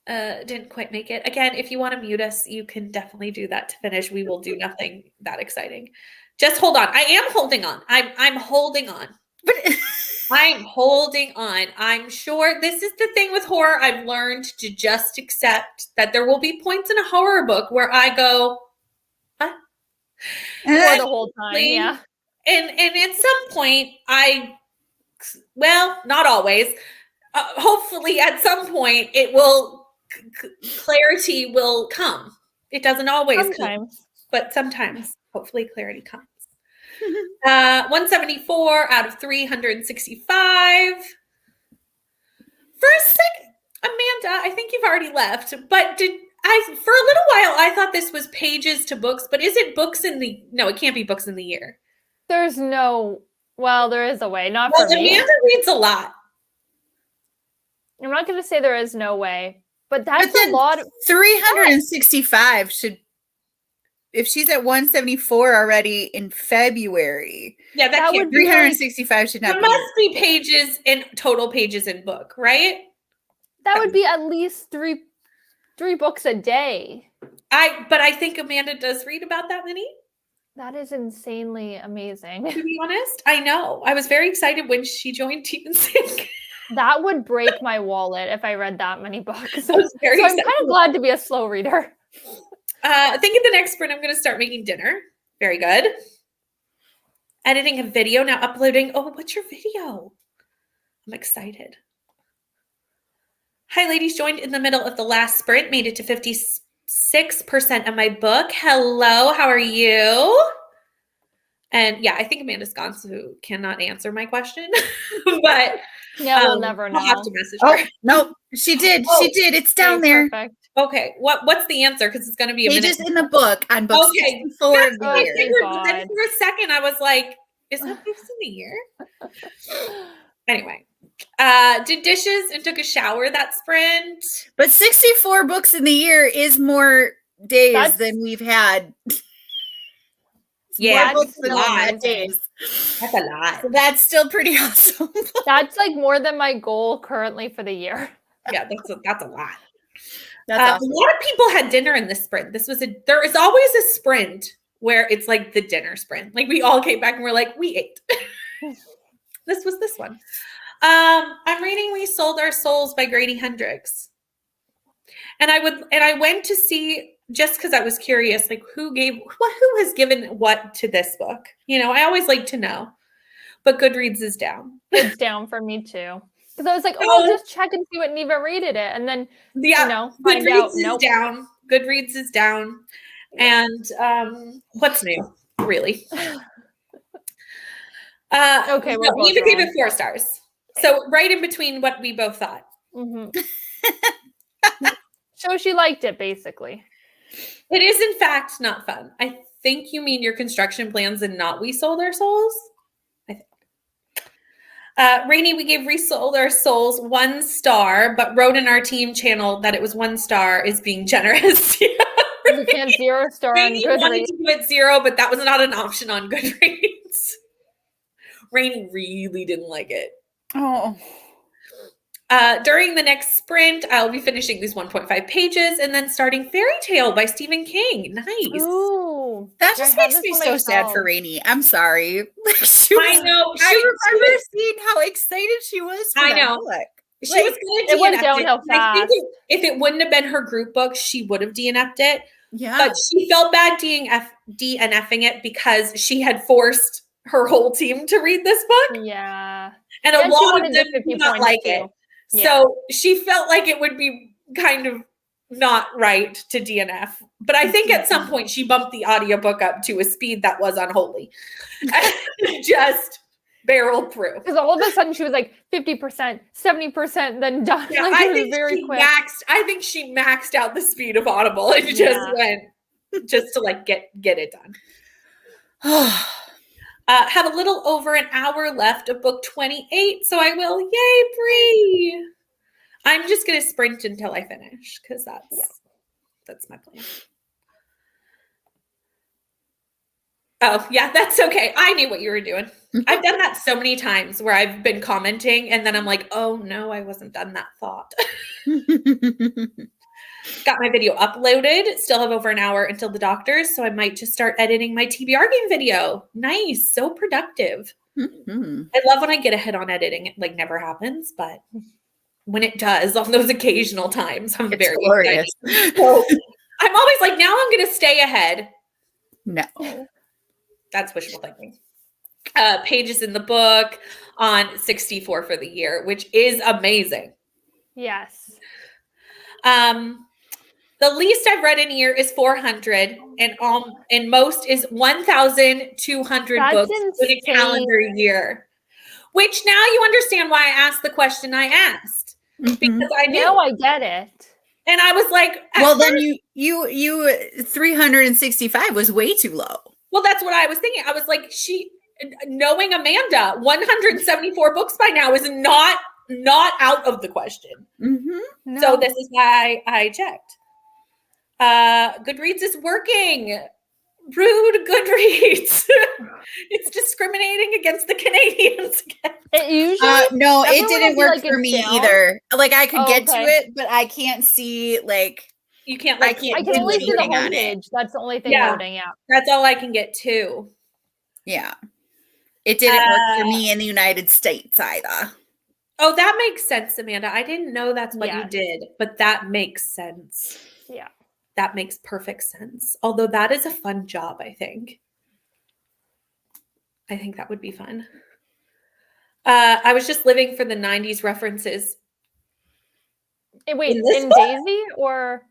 Didn't quite make it. Again, if you want to mute us, you can definitely do that to finish. We will do nothing that exciting. Just hold on. I am holding on. I'm holding on. But I'm holding on. I'm sure this is the thing with horror. I've learned to just accept that there will be points in a horror book where I go, huh? For the whole time, yeah. And at some point, not always. Hopefully, at some point, it will clarity will come. It doesn't always come, but sometimes. hopefully clarity comes. 174 out of 365. For a second, Amanda, I think you've already left, but for a little while, I thought this was pages to books, but is it books in the, no, it can't be books in the year. There's no, well, there is a way, not Well, for me. Amanda reads a lot. I'm not going to say there is no way, but that's a lot. 365 should, if she's at 174 already in February. Yeah, that can't would be. 365 should not There be. must be pages in total pages in book, right? That would be at least three books a day. But I think Amanda does read about that many. That is insanely amazing. To be honest, I know. I was very excited when she joined Team and Sync. That would break my wallet if I read that many books. I was very So I'm excited. kind of glad to be a slow reader. I think in the next sprint, I'm going to start making dinner. Very good. Editing a video, now uploading. Oh, what's your video? I'm excited. Hi, ladies. Joined in the middle of the last sprint. Made it to 56% of my book. Hello, how are you? And yeah, I think Amanda's gone, so cannot answer my question. But Yeah, we'll never know. I'll have to message Oh, her. no, she did. Oh, she did. It's down Okay, there. Perfect. Okay, what's the answer? Because it's going to be a Pages minute. in the book on book Okay, 64 that's of the what I year. figured, but then God. for a second, I was like, is that books in the year? Anyway, did dishes and took a shower that sprint. But 64 books in the year is more days That's- than we've had. Yeah, More books that's than still we've had amazing. days. That's a lot. So that's still pretty awesome. That's like more than my goal currently for the year. Yeah, that's a lot. That's awesome. A lot of people had dinner in this sprint. There is always a sprint where it's like the dinner sprint. Like we all came back and we're like, we ate. This was this one. I'm reading We Sold Our Souls by Grady Hendrix. And I went to see, just because I was curious, like who has given what to this book? You know, I always like to know. But Goodreads is down. It's down for me too. Because I was like, oh, I'll just check and see what Neva rated it. And then, Yeah, find Goodreads out, is nope. down. Goodreads is down. And what's new, really? Okay, we're both Neva gave wrong. it 4 stars. So right in between what we both thought. Mhm. So she liked it, basically. It is, in fact, not fun. I think you mean your construction plans and not We Sold Our Souls. I think. Rainey, we gave We Sold Our Souls 1 star, but wrote in our team channel that it was 1 star is being generous. Yeah. You can't 0 star on Rainey wanted Goodreads. to give it 0, but that was not an option on Goodreads. Rainey really didn't like it. Oh. During the next sprint, I'll be finishing these 1.5 pages and then starting Fairy Tale by Stephen King. Nice. Ooh. That I just have makes this me on so my sad shelf. for Rainey. I'm sorry. Like, I know. I remember seeing how excited she was for I that know. book. She Like, was going it to went DNF downhill it. I think fast. if it wouldn't have been her group book, she would have DNF'd it. Yeah. But she felt bad DNFing it because she had forced her whole team to read this book. Yeah. And And a she lot wanted of the them 50 do not points like too. it. Yeah. So she felt like it would be kind of not right to DNF. But I think at some point she bumped the audiobook up to a speed that was unholy. And just barreled through. Because all of a sudden she was like 50%, 70%, then done. Yeah, like I it was think very she quick. I think she maxed out the speed of Audible and just Yeah. went just to like get it done. Have a little over an hour left of book 28, so I will. Yay, Bree! I'm just gonna sprint until I finish because that's my plan. Oh yeah, that's okay. I knew what you were doing. I've done that so many times where I've been commenting and then I'm like, oh no, I wasn't done that thought. Got my video uploaded. Still have over an hour until the doctor's, so I might just start editing my TBR game video. Nice, so productive. Mhm. I love when I get ahead on editing. It like never happens, but when it does, on those occasional times, I'm It's very glorious. excited. So I'm always like, now I'm going to stay ahead. No. That's wishful thinking. Pages in the book on 64 for the year, which is amazing. Yes. The least I've read in a year is 400, and most is 1,200 That's books in a insane. calendar year. Which now you understand why I asked the question I asked, because I knew. Now I get it. And I was like, well, then you 365 was way too low. Well, that's what I was thinking. I was like, knowing Amanda, 174 books by now is not out of the question. Mm-hmm. No. So this is why I checked. Goodreads is working. Rude Goodreads. It's discriminating against the Canadians again. It usually no, it everyone didn't will be work like, for it's me down. either. Like I could Oh, get to okay. it, but I can't see like You can't I like can't I can do only see the anything on it. homepage. That's the only thing Yeah. loading. Yeah. That's all I can get to. Yeah. It didn't work for me in the United States either. Oh, that makes sense, Amanda. I didn't know that's what you Yes. did, but that makes sense. Yeah. That makes perfect sense. Although that is a fun job, I think. I think that would be fun. I was just living for the 90s references. Wait, In this in book? Daisy or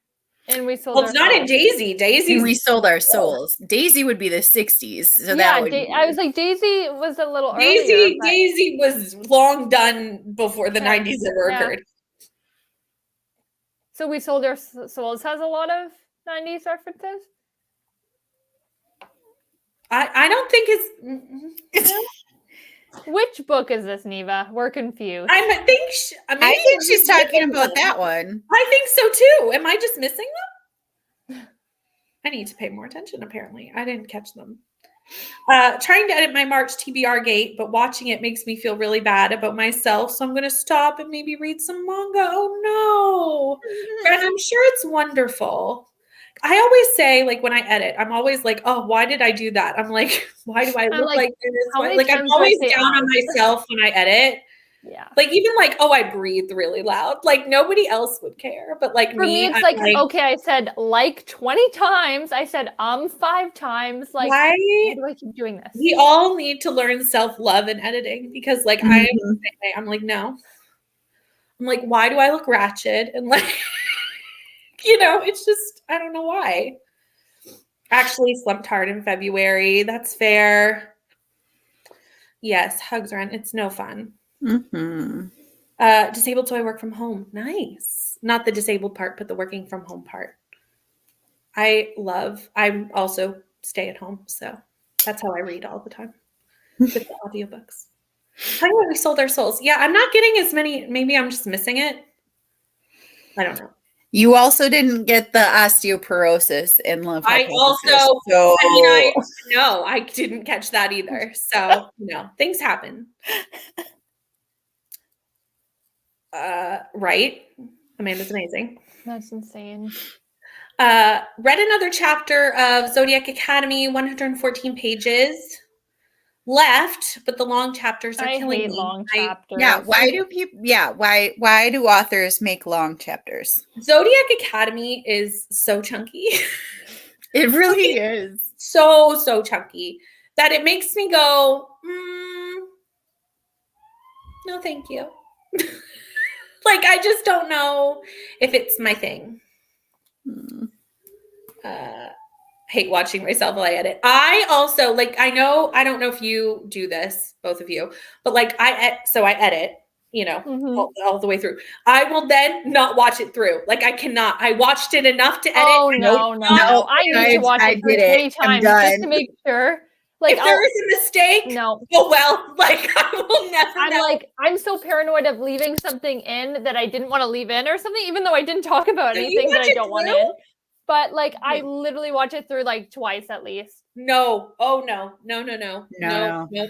in We Sold Well, Our it's not in Souls? Daisy. Daisy's We sold our souls. Daisy would be the 60s. So Yeah, that would I was like, Daisy was a little Daisy. earlier. But Daisy was long done before the Okay. 90s ever Yeah. occurred. So We Sold Our Souls has a lot of 90s references. I don't think it's. Which book is this, Neva? We're confused. I think she's talking about that one. I think so too. Am I just missing them? I need to pay more attention. Apparently, I didn't catch them. Trying to edit my March TBR gate, but watching it makes me feel really bad about myself. So I'm going to stop and maybe read some manga. Oh no! And I'm sure it's wonderful. I always say, like, when I edit, I'm always like, oh, why did I do that? I'm like, why do I look like this? how many Like, I'm times do I always say down on myself when I edit. Yeah. Like, even like, oh, I breathe really loud. Like, nobody else would care. But like For me, it's I'm like, okay, I said like 20 times. I said 5 times. Like, why do I keep doing this? We all need to learn self-love in editing because like I'm like, no. I'm like, why do I look ratchet? And like, it's just, I don't know why. Actually slumped hard in February. That's fair. Yes, hugs run. It's no fun. Mm-hmm. Disabled, so I work from home. Nice. Not the disabled part, but the working from home part. I'm also stay at home. So that's how I read all the time with the audiobooks. How do we sold our souls? Yeah, I'm not getting as many. Maybe I'm just missing it. I don't know. You also didn't get the osteoporosis in love. I didn't catch that either. So, things happen. Right? Amanda's amazing. That's insane. Read another chapter of Zodiac Academy, 114 pages left, but the long chapters are killing me. Long chapters. Why do people? Yeah, why do authors make long chapters? Zodiac Academy is so chunky. It really is so chunky that it makes me go, no, thank you. Like, I just don't know if it's my thing. Hate watching myself while I edit. I also I don't know if you do this, both of you, but like I edit, all the way through. I will then not watch it through. Like I cannot. I watched it enough to edit. Oh no! I need to watch it 3 times just to make sure. Like if there is a mistake, no. Oh well, like I will never. I'm so paranoid of leaving something in that I didn't want to leave in or something, even though I didn't talk about anything that I don't want in. But like I literally watch it through like twice at least. No. Oh no. No.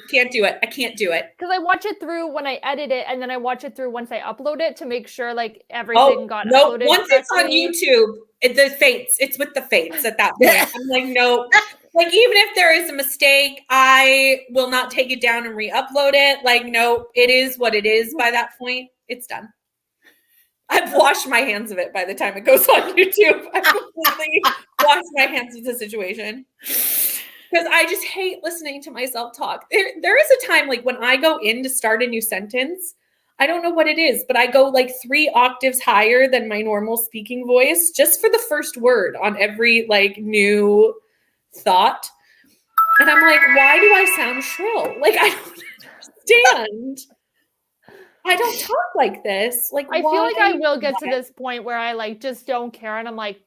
Can't do it. I can't do it. Because I watch it through when I edit it, and then I watch it through once I upload it to make sure like everything got uploaded. Once it's on YouTube, it's with the fates at that point. I'm like, no. Like, even if there is a mistake, I will not take it down and re-upload it. Like, no, it is what it is by that point. It's done. I've washed my hands of it by the time it goes on YouTube. I've completely washed my hands of the situation. Because I just hate listening to myself talk. There is a time, like, when I go in to start a new sentence, I don't know what it is, but I go like 3 octaves higher than my normal speaking voice just for the first word on every like new thought. And I'm like, why do I sound shrill? Like, I don't understand. I don't talk like this. Like, I feel like I will get to this point where I like just don't care, and I'm like,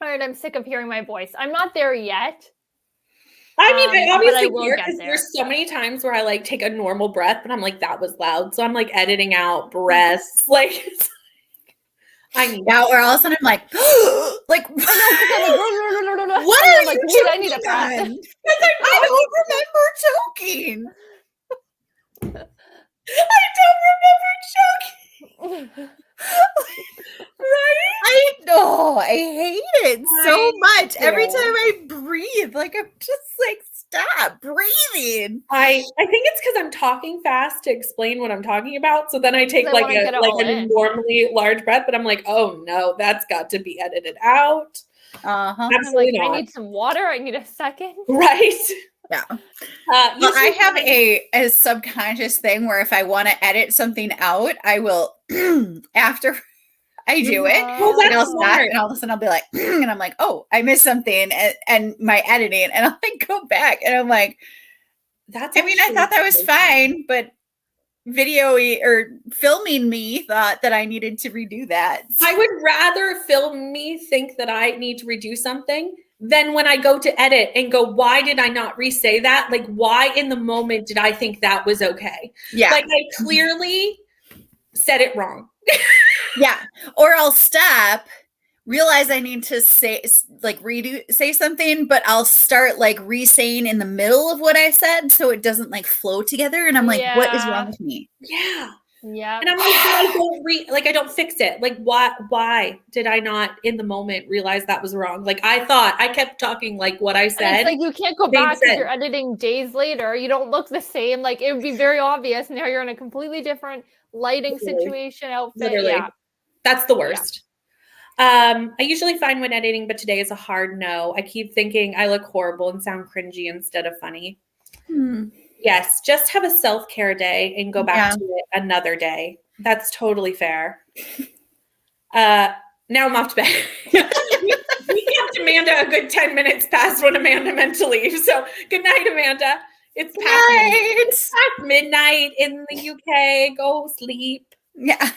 all right, I'm sick of hearing my voice. I'm not there yet. I mean, I obviously will care get because there. there's so many times where I like take a normal breath, but I'm like, that was loud. So I'm like editing out breaths. Like, it's I need Now, or all of a sudden I'm like, like, I know, because I'm like, what and are I'm like, you wait, I need a choking breath. on? Because I don't remember choking. I don't remember choking. right? I know. I hate it so much. Every do. time I breathe, like I'm just like, stop breathing. I think it's because I'm talking fast to explain what I'm talking about. So then I take I like wanna get it a all in. normally large breath, but I'm like, oh no, that's got to be edited out. Uh-huh. I'm Absolutely like, not. I need some water. I need a second. Right? Yeah. You Well, I should have find- a subconscious thing where if I want to edit something out, I will after I do it, Well, and I'll that's stop, smart. and all of a sudden I'll be like, and I'm like, oh, I missed something, and my editing, and I'll like go back, and I'm like, That's I mean, I actually thought that was so smart. fine, but or filming me thought that I needed to redo that. I would rather film me think that I need to redo something than when I go to edit and go, why did I not re-say that? Like, why in the moment did I think that was okay? Yeah, Like, I clearly said it wrong. yeah. Or I'll stop, realize I need to say something, but I'll start like re-saying in the middle of what I said so it doesn't like flow together. And I'm like, what is Yeah. wrong with me? Yeah. Yeah. And I'm like, I don't fix it. Like, why did I not in the moment realize that was wrong? Like, I kept talking like what I And said. it's like you can't go made back because sense. you're editing days later. You don't look the same. Like it would be very obvious. Now you're in a completely different lighting Literally. situation, outfit. Literally. Yeah. That's the worst. I usually find when editing, but today is a hard no. I keep thinking I look horrible and sound cringy instead of funny. Yes, just have a self-care day and go back to it another day. That's totally fair. Now I'm off to bed. We kept Amanda a good 10 minutes past when Amanda meant to leave. So good night, Amanda. It's past midnight in the UK. Go sleep. Yeah.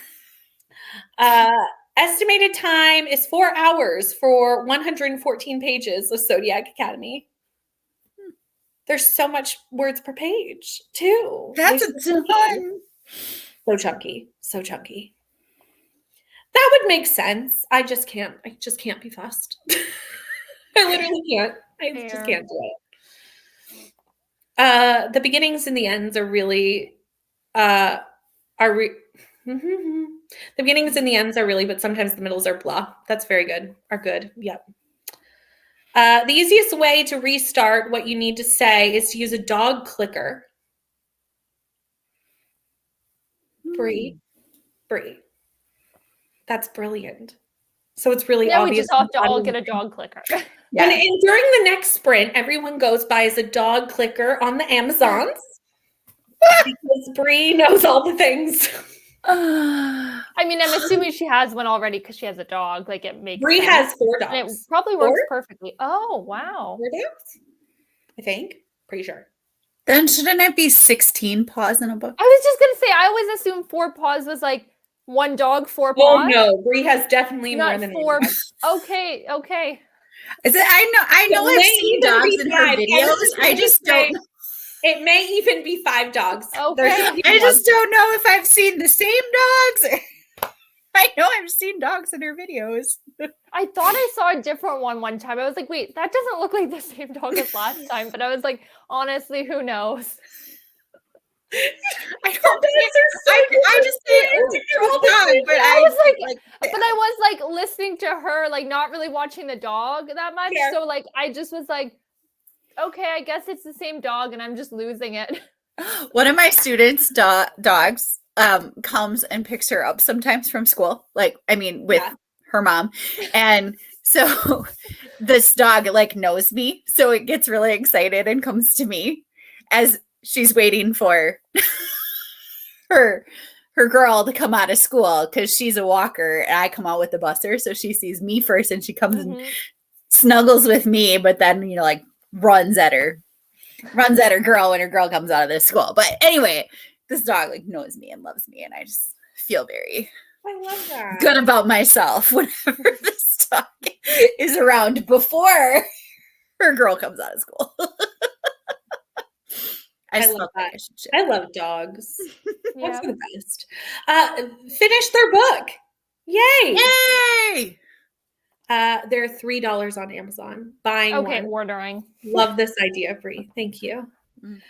Estimated time is 4 hours for 114 pages of Zodiac Academy. There's so much words per page, too. That's a ton. So chunky. So chunky. That would make sense. I just can't be fussed. I literally can't. I just can't do it. The beginnings and the ends are really the beginnings and the ends are really, but sometimes the middles are blah. That's very good. Are good. Yep. The easiest way to restart what you need to say is to use a dog clicker. Brie. That's brilliant. So it's really Yeah, we obvious. just have to all get a dog clicker. Yeah. And during the next sprint, everyone goes buys a dog clicker on the Amazons because Brie knows all the things. I mean, I'm assuming she has one already because she has a dog. Like it makes Brie sense. has 4 dogs. And it probably works 4? perfectly. Oh, wow. 4 dogs? I think. Pretty sure. Then shouldn't it be 16 paws in a book? I was just gonna say, I always assumed 4 paws was like 1 dog, 4 paws. Oh no, Brie has definitely Not more than 4. 8 dogs. Okay. Is it? I know It I've may seen even dogs be in her 5. videos. I just don't. It may even be 5 dogs. Okay. I just don't know if I've seen the same dogs. I know I've seen dogs in her videos. I thought I saw a different one time. I was like, wait, that doesn't look like the same dog as last time. But I was like, honestly, who knows? I don't. I just say dog, but I was like, but I was like listening to her, like not really watching the dog that much. Yeah. So like, I just was like, okay, I guess it's the same dog, and I'm just losing it. one of my students' dogs comes and picks her up sometimes from school. Like, I mean, with her mom, and so this dog like knows me, so it gets really excited and comes to me as she's waiting for her her girl to come out of school because she's a walker and I come out with the busser. So she sees me first and she comes and snuggles with me, but then, you know, like runs at her girl when her girl comes out of this school. But anyway, this dog like knows me and loves me, and I just feel very I love that. good about myself whenever this dog is around before her girl comes out of school. I love that. I love dogs. Dogs are the best. Finish their book. Yay! Yay! They're $3 on Amazon. Buying one. Ordering. Love this idea, Brie. Thank you. Mm.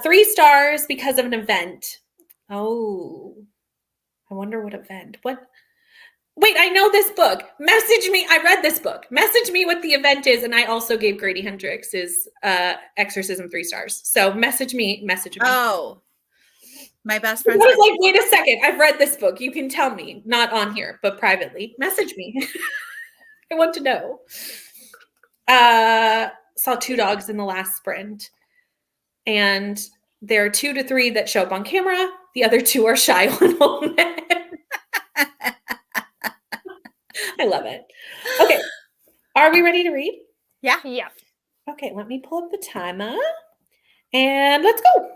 3 stars because of an event. Oh, I wonder what event. What? Wait, I know this book. Message me. I read this book. Message me what the event is. And I also gave Grady Hendrix's Exorcism 3 stars. So message me. Oh, my best friend. I was like, wait a second. I've read this book. You can tell me. Not on here, but privately. Message me. I want to know. Saw 2 dogs in the last sprint. And there are 2 to 3 that show up on camera. The other 2 are shy on home. I love it. Okay. Are we ready to read? Yeah. Yeah. Okay, let me pull up the timer and let's go.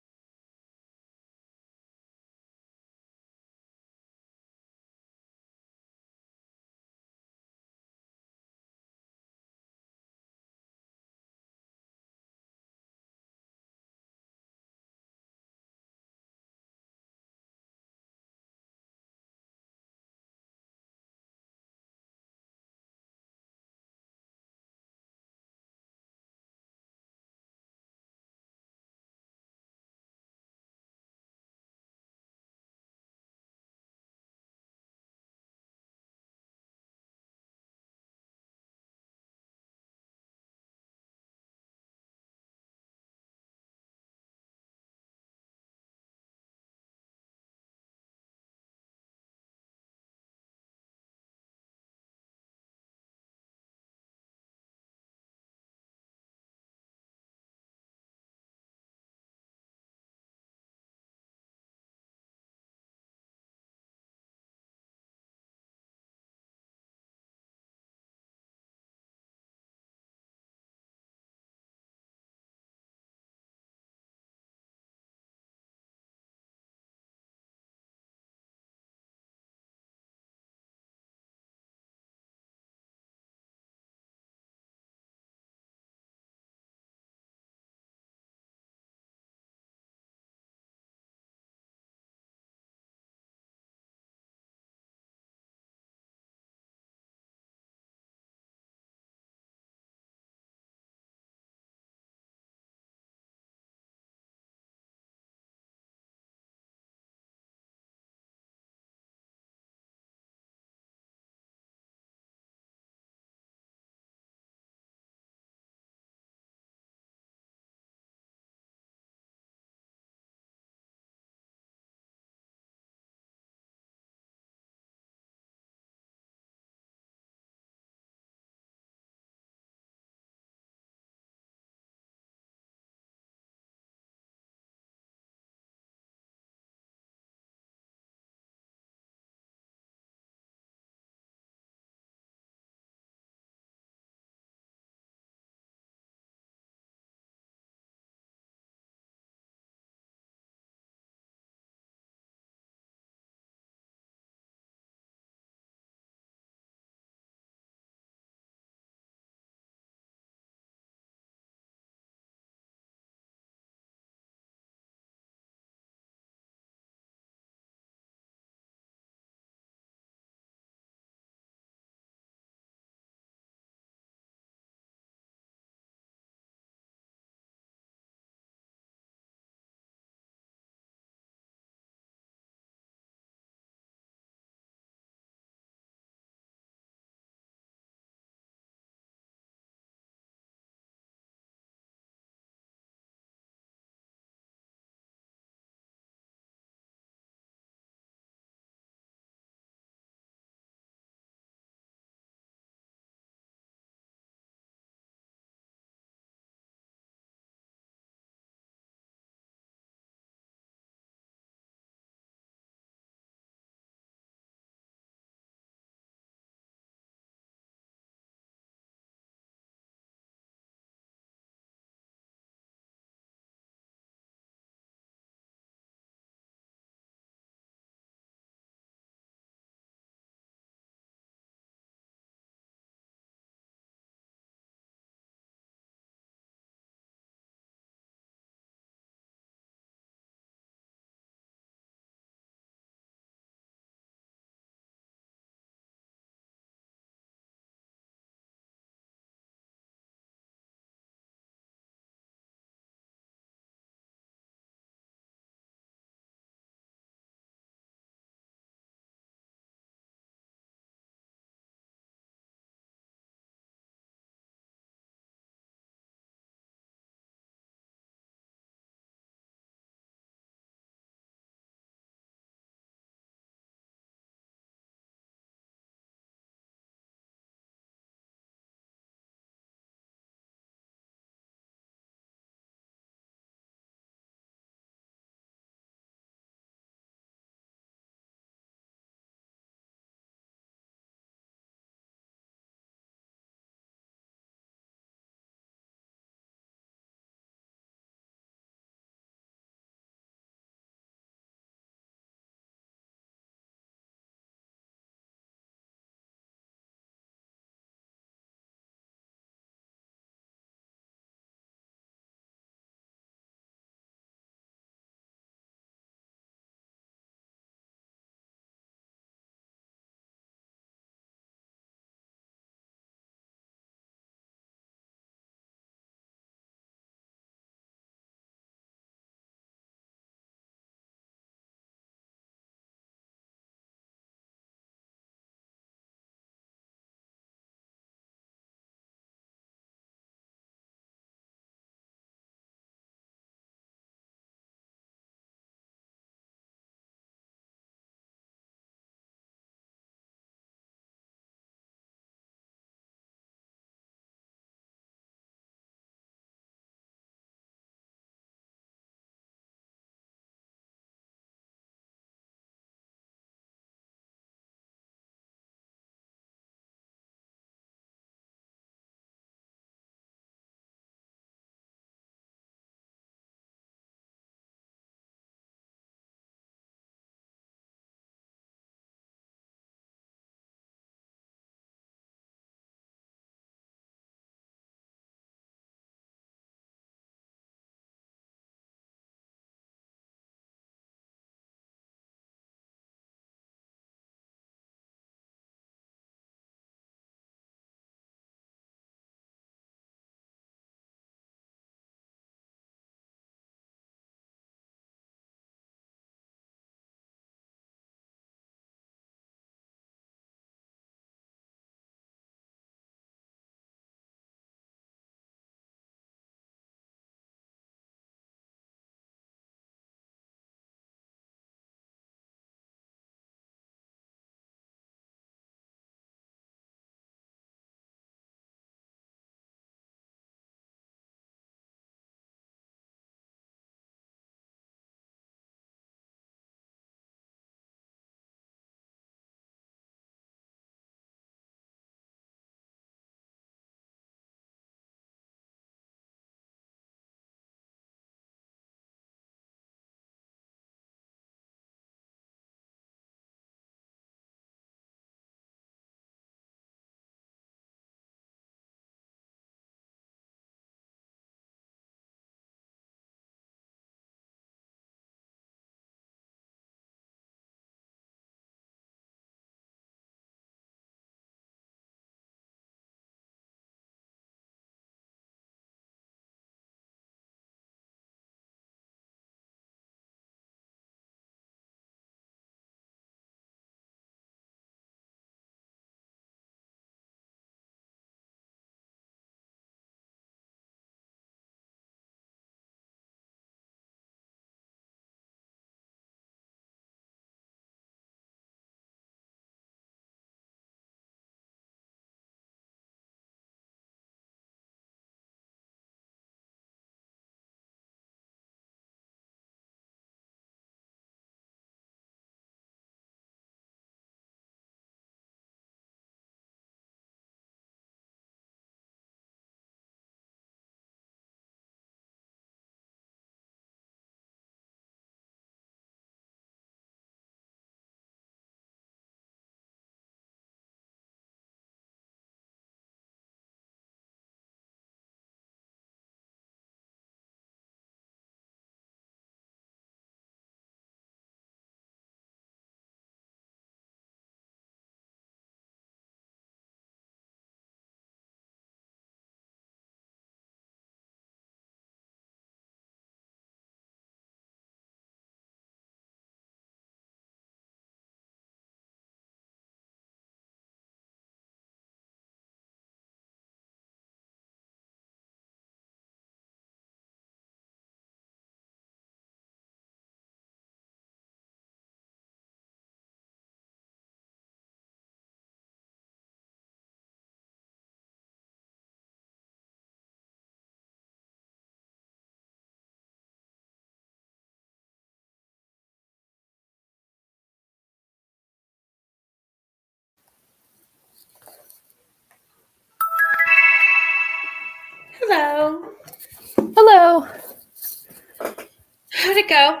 go?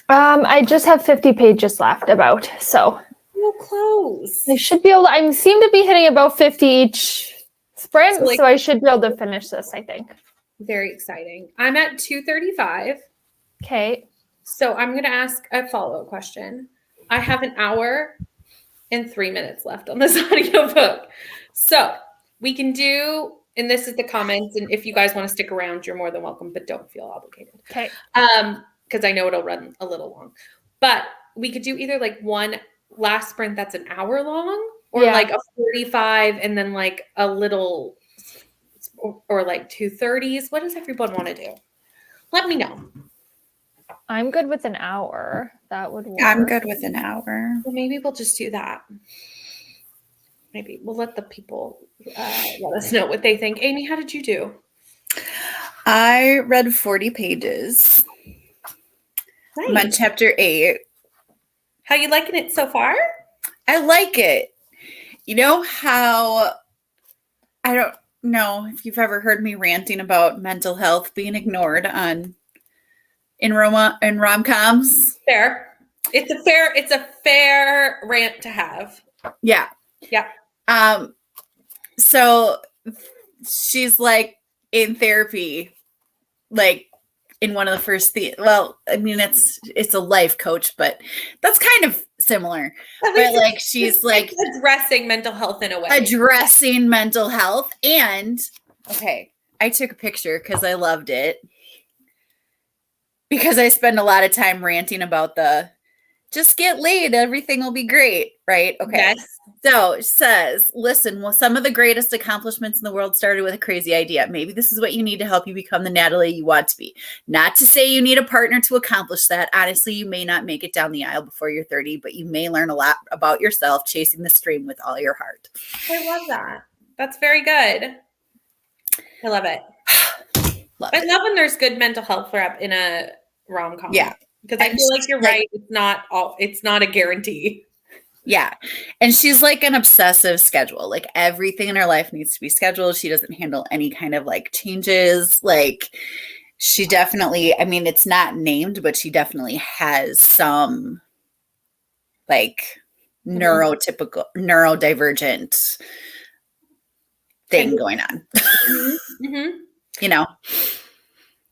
I just have 50 pages left about, so Real close. I should be able to, I seem to be hitting about 50 each sprint, So, like- so I should be able to finish this, I think. Very exciting. I'm at 2:35. Okay. So I'm going to ask a follow-up question. I have an hour and 3 minutes left on this audiobook. So we can do, and this is the comments, and if you guys want to stick around, you're more than welcome, but don't feel obligated. Okay. Because I know it'll run a little long. But we could do either like one last sprint that's an hour long, or Yeah. like a 45 and then like a little, or like 2:30s. What does everyone want to do? Let me know. I'm good with an hour. That would work. I'm good with an hour. Well, maybe we'll just do that. Maybe we'll let the people let us know what they think. Amy, how did you do? I read 40 pages. I'm on chapter 8. How you liking it so far? I like it. You know how I don't know if you've ever heard me ranting about mental health being ignored in rom-coms. Fair. It's a fair rant to have. Yeah. Yeah. So she's like in therapy, like in one of the first well, I mean it's a life coach, but that's kind of similar. But like she's like addressing mental health in a way. Addressing mental health. And okay, I took a picture because I loved it. Because I spend a lot of time ranting about just get laid, everything will be great, right? Okay. Yes. So it says, listen, well, some of the greatest accomplishments in the world started with a crazy idea. Maybe this is what you need to help you become the Natalie you want to be. Not to say you need a partner to accomplish that. Honestly, you may not make it down the aisle before you're 30, but you may learn a lot about yourself chasing the stream with all your heart. I love that. That's very good. I love it. I love when there's good mental health rep in a rom-com. Yeah. Because I feel like you're right. It's not a guarantee. Yeah. And she's like an obsessive schedule. Like everything in her life needs to be scheduled. She doesn't handle any kind of like changes. Like she definitely, I mean, it's not named, but she definitely has some like neurodivergent thing going on. Mm-hmm. You know?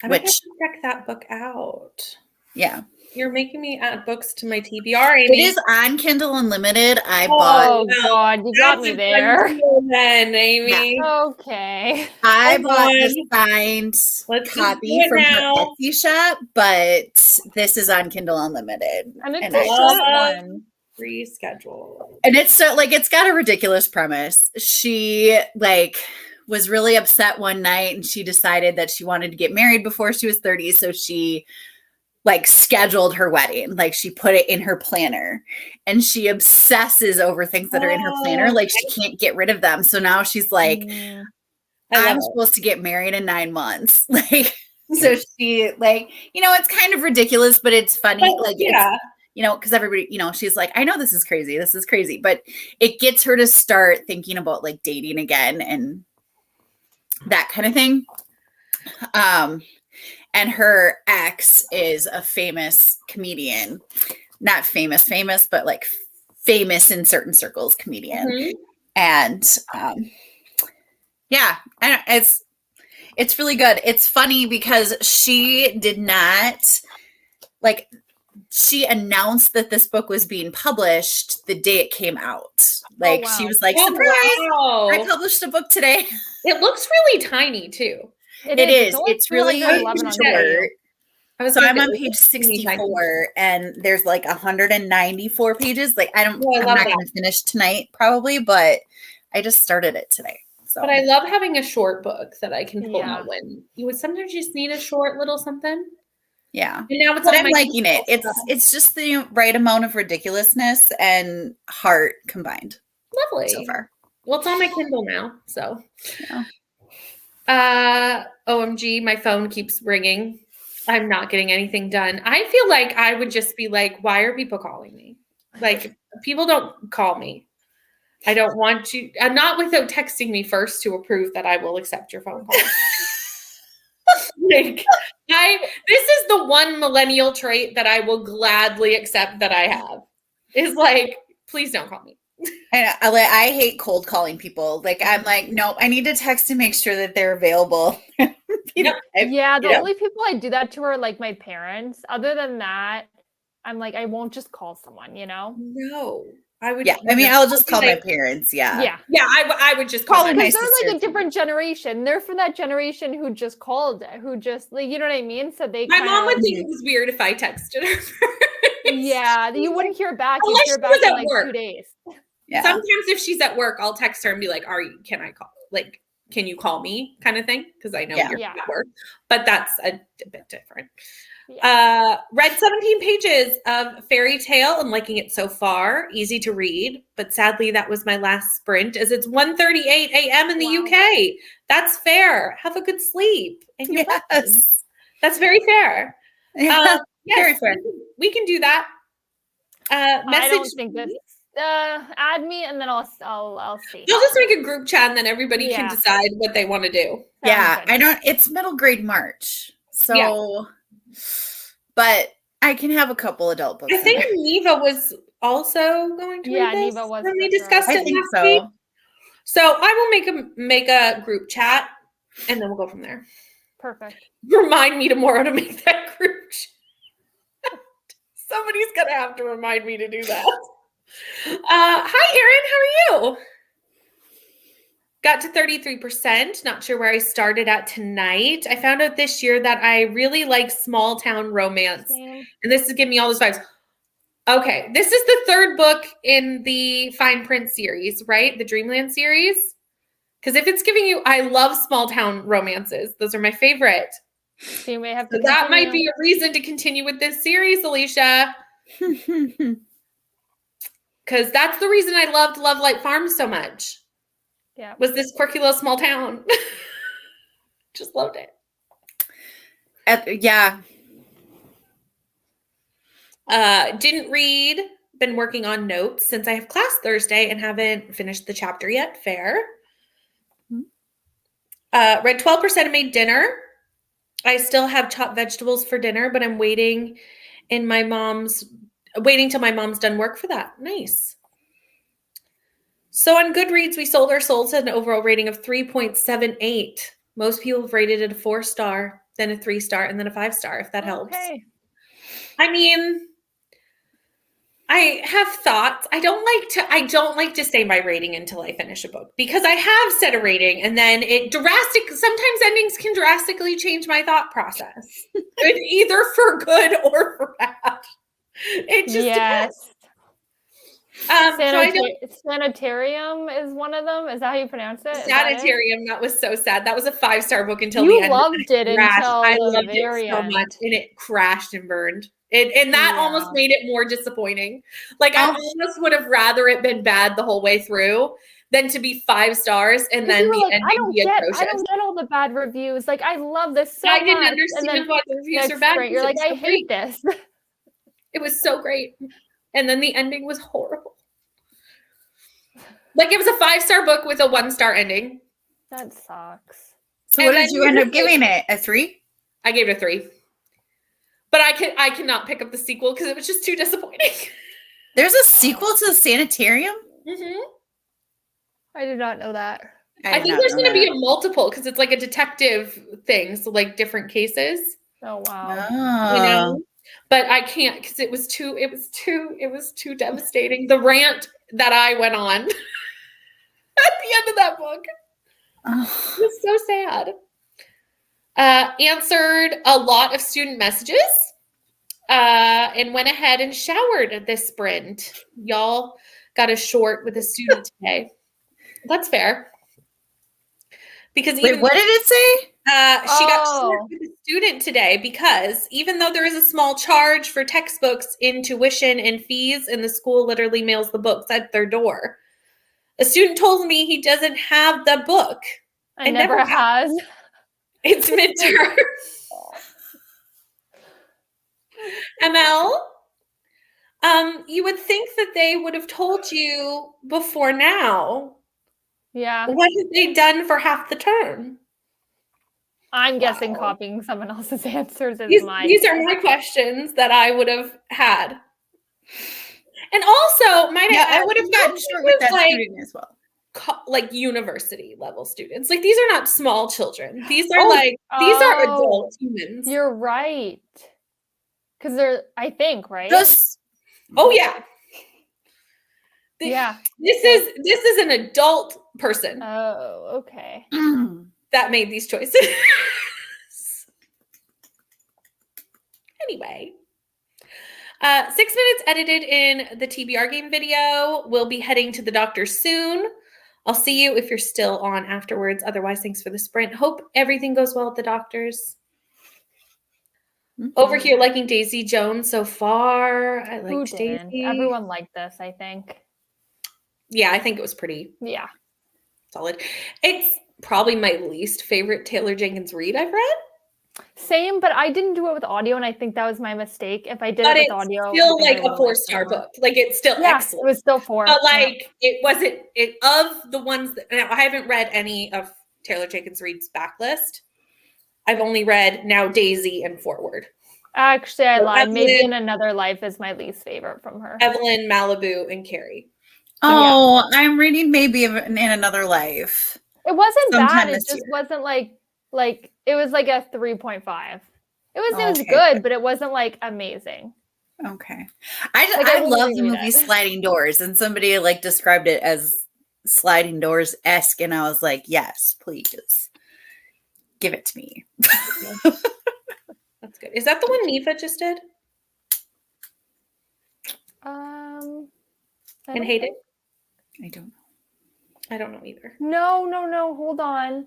I might have to check that book out. Yeah. You're making me add books to my TBR, Amy. It is on Kindle Unlimited. I Oh, God, you got me there. Then, Amy. Yeah. Okay. I bought the signed Let's copy from her Etsy shop, but this is on Kindle Unlimited. And it's And a I short just- one. Reschedule. And it's so like it's got a ridiculous premise. She like was really upset one night and she decided that she wanted to get married before she was 30. So she like scheduled her wedding. Like she put it in her planner and she obsesses over things that are in her planner. Like she can't get rid of them. So now she's like, I'm supposed to get married in 9 months. Like, so she like, you know, it's kind of ridiculous, but it's funny. Like, yeah. It's, you know, because everybody, you know, she's like, I know this is crazy. This is crazy. But it gets her to start thinking about like dating again and that kind of thing. And her ex is a famous comedian, not famous, but like famous in certain circles comedian. Mm-hmm. And yeah, it's really good. It's funny because she did not like, she announced that this book was being published the day it came out. Like she was like, surprise, I published a book today. It looks really tiny too. It is. only It's really 311 short. So I'm on page teeny 64 and there's like 194 pages. Like I'm love not that. going to finish tonight probably, but I just started it today. So But I love having a short book that I can pull Yeah. out when you would sometimes just need a short little something. yeah. And now it's But on I'm my liking it. It's just the right amount of ridiculousness and heart combined lovely. so far. Well, it's on my Kindle now, so. Yeah. OMG, my phone keeps ringing. I'm not getting anything done. I feel like I would just be like, why are people calling me? Like, people don't call me. I don't want to, not without texting me first to approve that I will accept your phone call. Like, this is the one millennial trait that I will gladly accept that I have. Is like, please don't call me. And I hate cold calling people. Like, I'm like, no, I need to text to make sure that they're available. Yep. Yeah, the only people I do that to are like my parents. Other than that, I'm like, I won't just call someone, you know? No, I would. Yeah, I mean, I'll just call my parents. Yeah. I would just call Call them. my Because they're sister. like a different generation. They're from that generation who just called, who just like, you know what I mean? So they My mom would of- think it was weird if I texted her. Yeah, you wouldn't hear back. You'd Unless hear she back was in at like work. 2 days. Yeah. Sometimes if she's at work, I'll text her and be like, can I call? Like, can you call me kind of thing? Because I know you're Yeah. at work. But that's a bit different. Read 17 pages of Fairy Tale and liking it so far. Easy to read. But sadly, that was my last sprint as it's 1:38 a.m. in the UK. That's fair. Have a good sleep. And you're welcome. Yes. That's very fair. Yeah. Yes, Very fair. we can do that. I Message don't think that. Add me and then I'll see. I'll just make a group chat and then everybody can Yeah. decide what they want to do. Yeah, Sounds good. I don't. It's middle grade March, so. Yeah. But I can have a couple adult books. I in think there. Neva was also going to read this Neva was. when we that's discussed right. I it think last week. so. So I will make a group chat and then we'll go from there. Perfect. Remind me tomorrow to make that group chat. Somebody's gonna have to remind me to do that. Hi, Erin. How are you? Got to 33%. Not sure where I started at tonight. I found out this year that I really like small town romance. Same. And this is giving me all those vibes. Okay, this is the third book in the Fine Print series, right? The Dreamland series. Because if it's giving you, I love small town romances. Those are my favorite. So you may have to. So that might continue. be a reason to continue with this series, Alicia. Because that's the reason I loved Love Light Farm so much. Yeah. Was this quirky little small town. Just loved it. Yeah. Didn't read. Been working on notes since I have class Thursday and haven't finished the chapter yet. Fair. Read 12% and made dinner. I still have chopped vegetables for dinner, but I'm waiting till my mom's done work for that. Nice. So on Goodreads, we sold our souls at an overall rating of 3.78. Most people have rated it a 4-star, then a 3-star, and then a 5-star, if that helps. Okay. I mean, I have thoughts. I don't like to say my rating until I finish a book because I have set a rating and then sometimes endings can drastically change my thought process. Either for good or for bad. It just depends. Sanitarium is one of them. Is that how you pronounce it? Sanitarium. That was so sad. That was a 5-star book until You the end. loved it until I the loved very it so end. much, and it crashed and burned. And that almost made it more disappointing. Like I almost would have rather it been bad the whole way through than to be 5 stars and then the ending be atrocious. I don't get all the bad reviews. Like I love this so much. I didn't understand why the reviews are bad. You're like, I hate this. It was so great. And then the ending was horrible. Like it was a 5-star book with a 1-star ending. That sucks. So what did you end up giving it? A 3? I gave it a 3. But I cannot pick up the sequel because it was just too disappointing. There's a sequel to the Sanitarium? Mm-hmm. I did not know that. I think there's going to be a multiple because it's like a detective thing. So like different cases. Oh, wow. Oh. You know? But I can't because it was too devastating. The rant that I went on at the end of that book was so sad. Answered a lot of student messages and went ahead and showered this sprint. Y'all got a short with a student today. That's fair. Because wait, what did it say? She got short with a student today because even though there is a small charge for textbooks in tuition and fees, and the school literally mails the books at their door, a student told me he doesn't have the book. I never has. It's midterm. ML, you would think that they would have told you before now. Yeah. What have they done for half the term? I'm guessing Wow. copying someone else's answers is These my are my questions that I would have had. And also, might Yeah, I I add, would have gotten short with that student as well. like university level students. Like these are not small children. These are these are Oh, adult humans. You're right. Because they're, I think, right? Just Oh yeah. Yeah. This is an adult person Oh, okay. that made these choices. Anyway. 6 minutes edited in the TBR game video. We'll be heading to the doctor soon. I'll see you if you're still on afterwards. Otherwise, thanks for the sprint. Hope everything goes well at the doctor's. Over here, liking Daisy Jones so far. I Who liked didn't? Daisy. Everyone liked this, I think. Yeah, I think it was pretty Yeah. solid. It's probably my least favorite Taylor Jenkins Reid I've read. Same, but I didn't do it with audio, and I think that was my mistake. If I did But it with it's audio, still I think like I a would've liked it 4-star more. book. Like it's still Yeah, excellent. it was still 4. But Yeah. like it wasn't it of the ones that now I haven't read any of Taylor Jenkins Reid's backlist. I've only read now Daisy and Forward. Actually, I So lied. Maybe Evelyn- In Another Life is my least favorite from her. Evelyn, Malibu, and Carrie. Oh, I'm reading maybe in Another Life. It wasn't Sometime bad. It this just year. wasn't like it was like a 3.5. It was Okay. good, but it wasn't like amazing. Okay. Like, I I wouldn't love the reread movie it. Sliding Doors, and somebody like described it as Sliding Doors-esque, and I was like, yes, please. Give it to me. That's good. Is that the one Neva just did I and don't hated? think- I don't know. I don't know either. No. Hold on.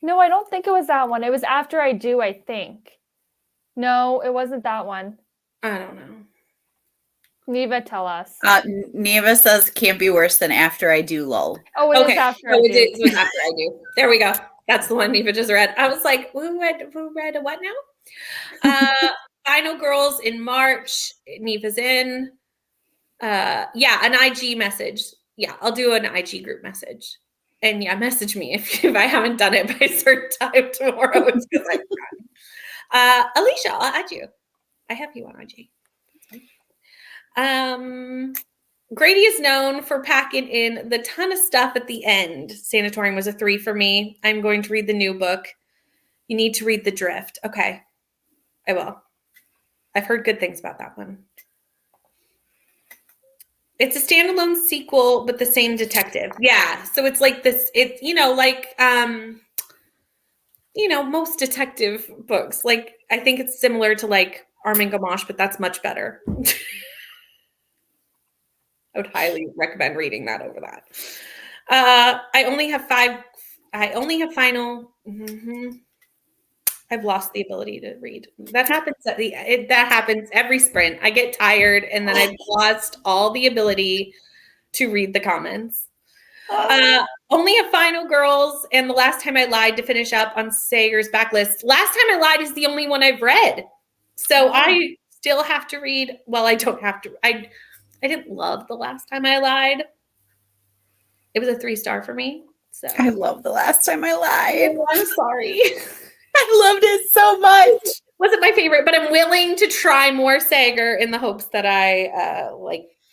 No, I don't think it was that one. It was After I Do, I think. No, it wasn't that one. I don't know. Neva, tell us. Neva says can't be worse than After I Do, lol. Oh, it is After I Oh, Do. it was After I Do. There we go. That's the one Neva just read. I was like, who read what now? Final Girls in March. Neva's in. Yeah, an IG message. Yeah, I'll do an IG group message. And yeah, message me if I haven't done it by a certain time tomorrow. It's because I've forgotten. Alicia, I'll add you. I have you on IG. Grady is known for packing in the ton of stuff at the end. Sanatorium was a 3 for me. I'm going to read the new book. You need to read The Drift. Okay, I will. I've heard good things about that one. It's a standalone sequel, but the same detective. Yeah, so it's like this. It's most detective books. Like I think it's similar to like Armin Gamache, but that's much better. I would highly recommend reading that over that. I only have 5. I only have final. I've lost the ability to read. That happens that happens every sprint. I get tired and then I've lost all the ability to read the comments. Only have Final Girls and The Last Time I Lied to finish up on Sager's backlist. Last Time I Lied is the only one I've read. So I still have to read. Well, I don't have to. I didn't love The Last Time I Lied. It was a 3-star for me. So I love The Last Time I Lied. Oh, I'm sorry. I loved it so much. Wasn't my favorite, but I'm willing to try more Sager in the hopes that I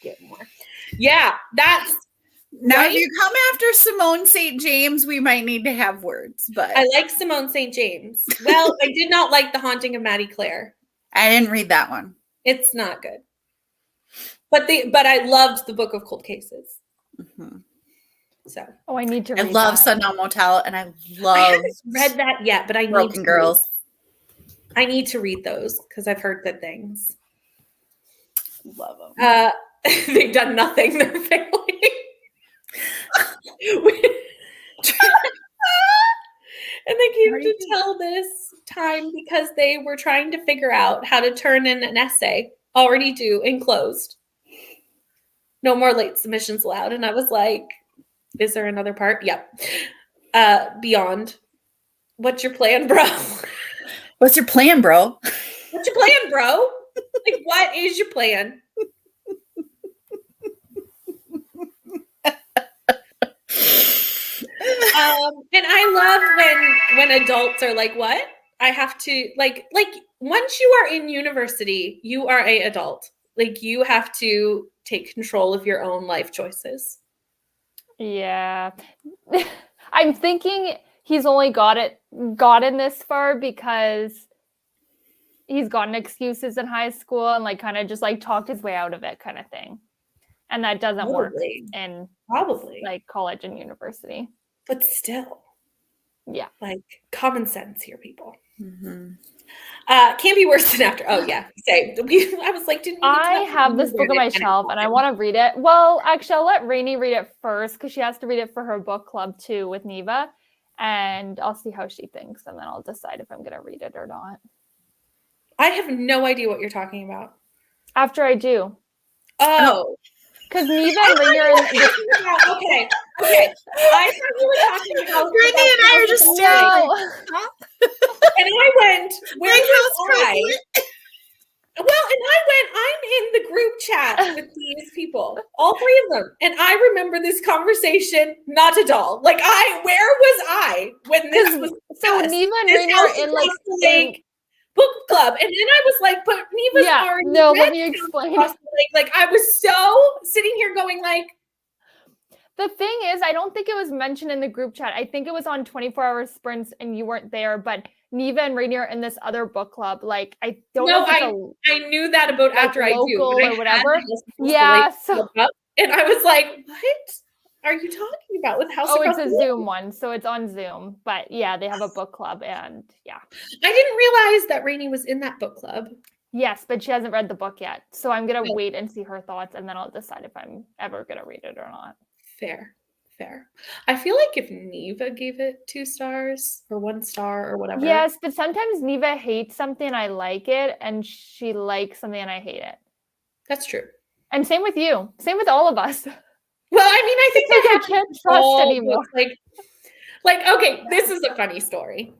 get more. Yeah, that's Now, right? if you come after Simone St. James, we might need to have words, but I like Simone St. James. Well, I did not like The Haunting of Maddie Claire. I didn't read that one. It's not good. But I loved the Book of Cold Cases. Mm-hmm. So I need to I read love that. Sundown Motel, and I I love haven't read that yet, but I need Broken to Girls. I need to read those because I've heard good things. Love them. They've done nothing. They're failing. And they came to tell this time because they were trying to figure out how to turn in an essay already due and closed. No more late submissions allowed. And I was like, is there another part? Yep. Beyond. What's your plan, bro? What's your plan, bro? What's your plan, bro? Like, what is your plan? And I love when adults are like, what? I have to like once you are in university, you are a adult. Like you have to take control of your own life choices. Yeah. I'm thinking he's only gotten this far because he's gotten excuses in high school and like kind of just like talked his way out of it kind of thing. And that doesn't work in probably like college and university. But still. Yeah. Like common sense here, people. Mm-hmm. Can't be worse than after. Oh yeah. Say I was like, didn't I have this book on my shelf and I want to read it. Well, actually I'll let Rainey read it first because she has to read it for her book club too with Neva. And I'll see how she thinks and then I'll decide if I'm gonna read it or not. I have no idea what you're talking about. After I do. Oh. Because Neva and Rainey are in okay. I thought you were talking about Brittany and I are just no. And I went, where was I? Well, and I went, I'm in the group chat with these people, all three of them. And I remember this conversation not at all. Like where was I when this was so Neva and Rainey are in like lake book club. And then I was like, but Neva's already let me explain. Like I was so sitting here going like, the thing is, I don't think it was mentioned in the group chat. I think it was on 24-hour sprints and you weren't there, but Neva and Rainey are in this other book club. Like, I don't know if I knew that about like after I do. Or whatever. Yeah. And I was like, what are you talking about with House Across the Lake? It's a Zoom one. So it's on Zoom. But yeah, they have a book club and yeah. I didn't realize that Rainey was in that book club. Yes, but she hasn't read the book yet. So I'm going to wait and see her thoughts and then I'll decide if I'm ever going to read it or not. Fair. I feel like if Neva gave it 2 stars or 1 star or whatever. Yes, but sometimes Neva hates something, I like it, and she likes something and I hate it. That's true. And same with you. Same with all of us. Well, I mean, I think I can't trust anymore. Like, okay, this is a funny story.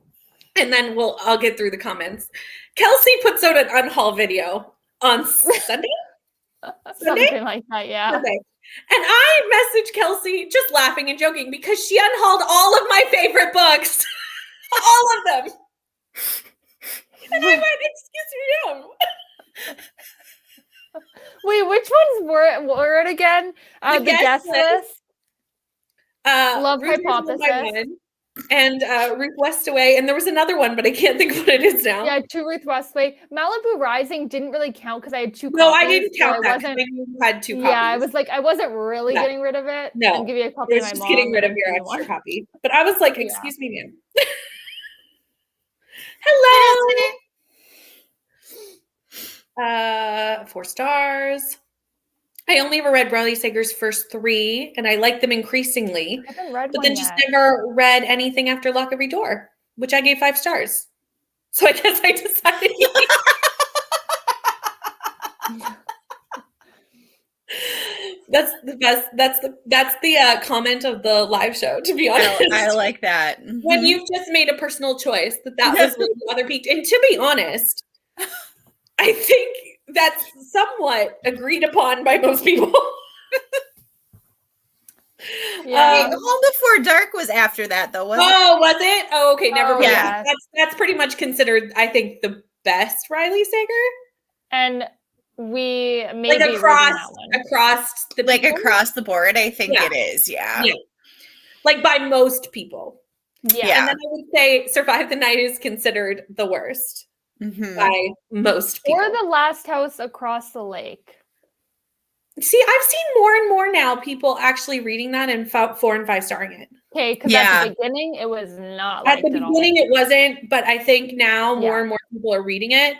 And then I'll get through the comments. Kelsey puts out an unhaul video on Sunday? Something like that, yeah. Sunday. And I messaged Kelsey just laughing and joking because she unhauled all of my favorite books. All of them. And I went, excuse me, no. Wait, which ones were it again? The guest list? Love Ruth Hypothesis. And Ruth Westaway. And there was another one, but I can't think of what it is now. Yeah, 2 Ruth Westaway. Malibu Rising didn't really count because I had 2 copies. No, I didn't count that. I had 2 copies. Yeah, I was like, I wasn't really getting rid of it. No. I'll give you a copy of my just mom. Getting rid of your extra copy. But I was like, excuse me, ma'am. Hello. 4 stars. I only ever read Riley Sager's first 3, and I like them increasingly. I haven't read but then just never read anything after Lock Every Door, which I gave 5 stars. So I guess I decided. That's the best. That's the comment of the live show. To be honest, I like that. Mm-hmm. When you've just made a personal choice that was what the other peaked. And to be honest, I think that's somewhat agreed upon by most people. Yeah. Home Before Dark was after that, though, wasn't it? Oh, was it? Oh, okay. Never mind. Yeah. That's pretty much considered, I think, the best Riley Sager. And we maybe like across the across the board, I think it is. Yeah. Like by most people. Yeah. And then I would say Survive the Night is considered the worst by most people. Or The Last House Across the Lake. See, I've seen more and more now people actually reading that and 4 and 5 starring it. Okay, because at the beginning it was not at the beginning it wasn't, but I think now more and more people are reading it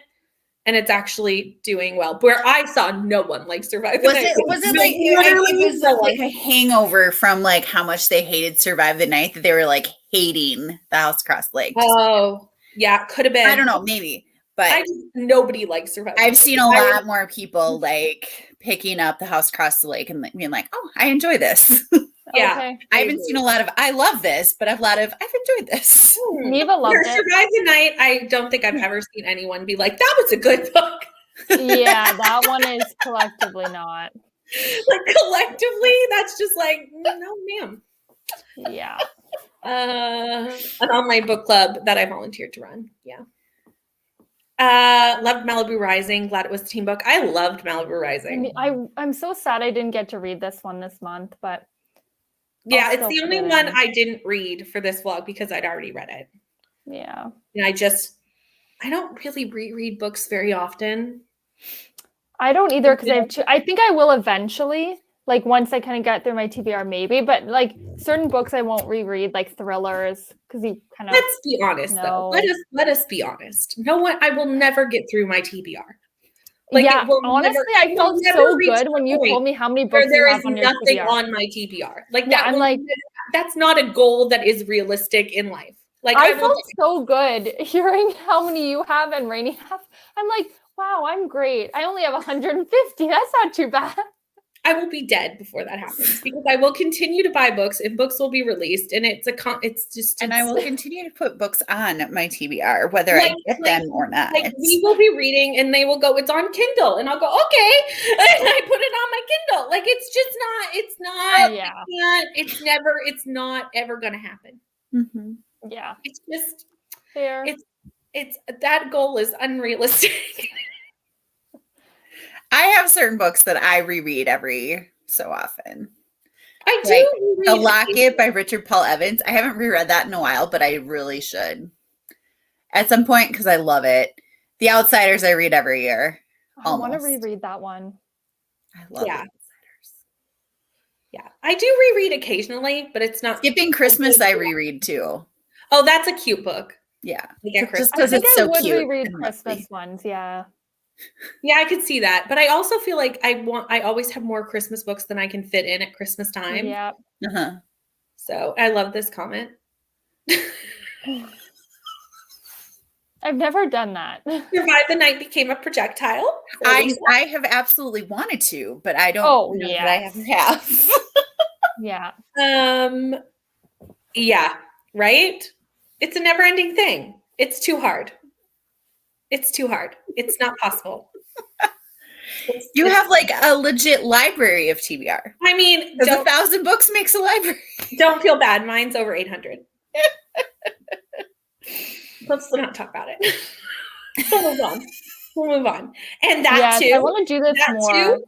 and it's actually doing well. Where I saw no one like Survive the Night. Was it like it was like a hangover from like how much they hated Survive the Night that they were like hating The House Across the Lake? Oh, yeah, could have been. I don't know, maybe. But nobody likes Survive. I've seen a lot more people like picking up The House Across the Lake and being like, "Oh, I enjoy this." Yeah, okay. I haven't seen a lot of. I love this, but I've enjoyed this. Neva loved it. Survive the Night. I don't think I've ever seen anyone be like, "That was a good book." Yeah, that one is collectively not. Like collectively, that's just like no, ma'am. Yeah. An online book club that I volunteered to run. Yeah. Loved Malibu Rising. Glad it was a team book. I loved Malibu Rising. I'm so sad I didn't get to read this one this month, but yeah, I'll it's the still only put it one in. I didn't read for this vlog because I'd already read it. Yeah. And I don't really reread books very often. I don't either because I think I will eventually, like once I kind of get through my TBR maybe, but like certain books I won't reread, like thrillers, because you kind of Let's be honest though. Let us be honest. No one I will never get through my TBR. Like yeah, honestly, I felt so good when you told me how many books there you is have on your nothing TBR. on my TBR. Like Yeah, that I'm like, that's not a goal that is realistic in life. Like I felt so good hearing how many you have and Rainy have. I'm like, wow, I'm great. I only have 150. That's not too bad. I will be dead before that happens because I will continue to buy books and books will be released and and I will continue to put books on my TBR whether I get them or not. Like we will be reading and they will go, it's on Kindle, and I'll go, okay, and I put it on my Kindle. Like it's not ever gonna happen. Mm-hmm. Yeah, it's just fair. It's that goal is unrealistic. I have certain books that I reread every so often. I do. The Locket by Richard Paul Evans. I haven't reread that in a while, but I really should at some point because I love it. The Outsiders I read every year. I want to reread that one. I love The Outsiders. Yeah, I do reread occasionally, but it's not. Skipping Christmas I reread too. Oh, that's a cute book. Yeah, just because it's so cute. I would reread Christmas ones. Yeah. Yeah, I could see that. But I also feel like I always have more Christmas books than I can fit in at Christmas time. Yeah. Uh-huh. So I love this comment. I've never done that. Survive the Night became a projectile. I have absolutely wanted to, but I don't know that I ever have. Yeah. Yeah, right? It's a never-ending thing. It's too hard. It's too hard. It's not possible. You have like a legit library of TBR. I mean, 1,000 books makes a library. Don't feel bad. Mine's over 800. Let's not talk about it. We'll move on. We'll move on. And that too. I want to do this more. Too?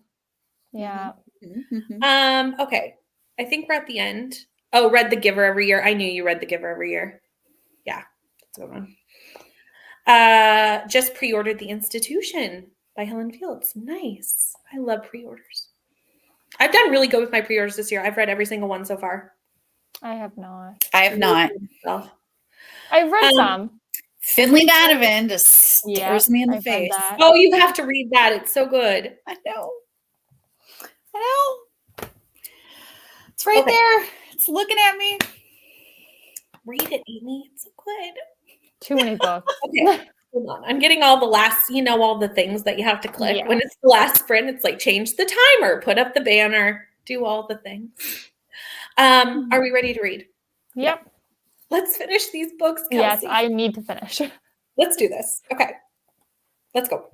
Yeah. Mm-hmm. Okay. I think we're at the end. Oh, read The Giver every year. I knew you read The Giver every year. Yeah. That's a good one. Just pre-ordered The Institution by Helen Fields. Nice. I love pre-orders. I've done really good with my pre-orders this year. I've read every single one so far. I have not. I have not. I've read some. Finley Donovan just stares me in the face. Oh, you have to read that. It's so good. I know. It's right there. It's looking at me. Read it, Amy. It's so good. Too many books. Okay. Hold on. I'm getting all the last, all the things that you have to click. Yeah. When it's the last sprint, it's like change the timer, put up the banner, do all the things. Are we ready to read? Yep. Let's finish these books, Kelsey. Yes, I need to finish. Let's do this. Okay. Let's go.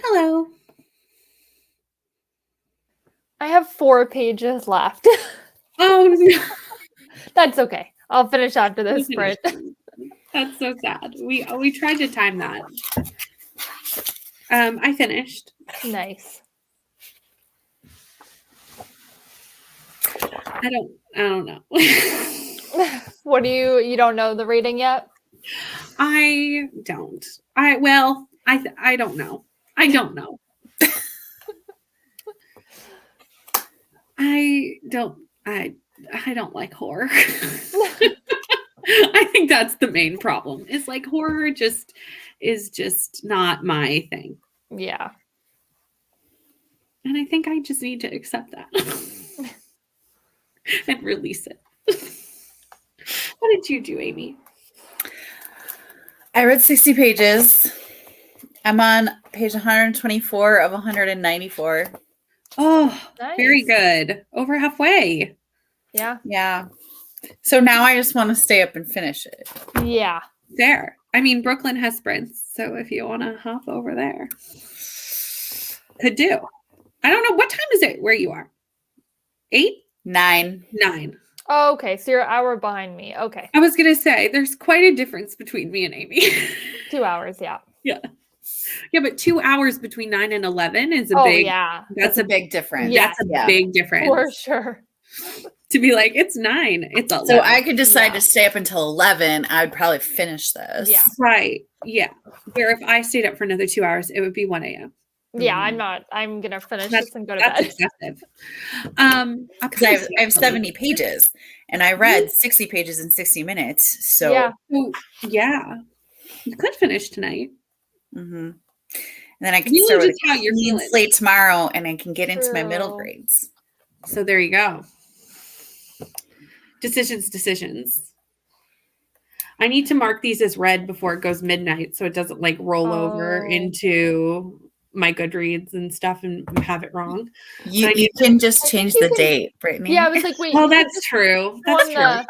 Hello. I have 4 pages left. Oh no. That's okay. I'll finish after this sprint. That's so sad. We tried to time that. I finished. Nice. I don't know. What do you don't know the reading yet? I don't. I don't know. I don't know. I don't like horror. I think that's the main problem. Is like horror is just not my thing. Yeah. And I think I just need to accept that and release it. What did you do, Amy? I read 60 pages. I'm on page 124 of 194. Oh, Nice. very good. Over halfway. Yeah. Yeah. So now I just want to stay up and finish it. Yeah. There. I mean, Brooklyn has sprints, so if you want to hop over there, could do. I don't know. What time is it where you are? 8? 9. 9. Oh, okay. So you're an hour behind me. Okay. I was going to say, there's quite a difference between me and Amy. 2 hours. Yeah. Yeah. Yeah, but 2 hours between 9 and 11 is a Oh, yeah. that's a big difference. Yeah. That's a big difference. For sure. To be like, it's 9. It's 11. So I could decide Yeah. to stay up until 11. I'd probably finish this. Yeah. Right. Yeah. Where if I stayed up for another 2 hours, it would be 1 a.m. Yeah. I'm going to finish That's- this and go to That's bed. excessive. Because I have 70 pages and I read 60 pages in 60 minutes. So Yeah. Oh, yeah. You could finish tonight. Mhm. And then I can Really start with just how you're clean feeling. slate tomorrow and I can get into my middle True. grades. So there you go. Decisions. I need to mark these as read before it goes midnight so it doesn't like roll over Oh. into my Goodreads and stuff and have it wrong. You, I you need can just I change think you the can- date, Brittany. Yeah. I was like, wait. Well, you can that's just true. go That's on true.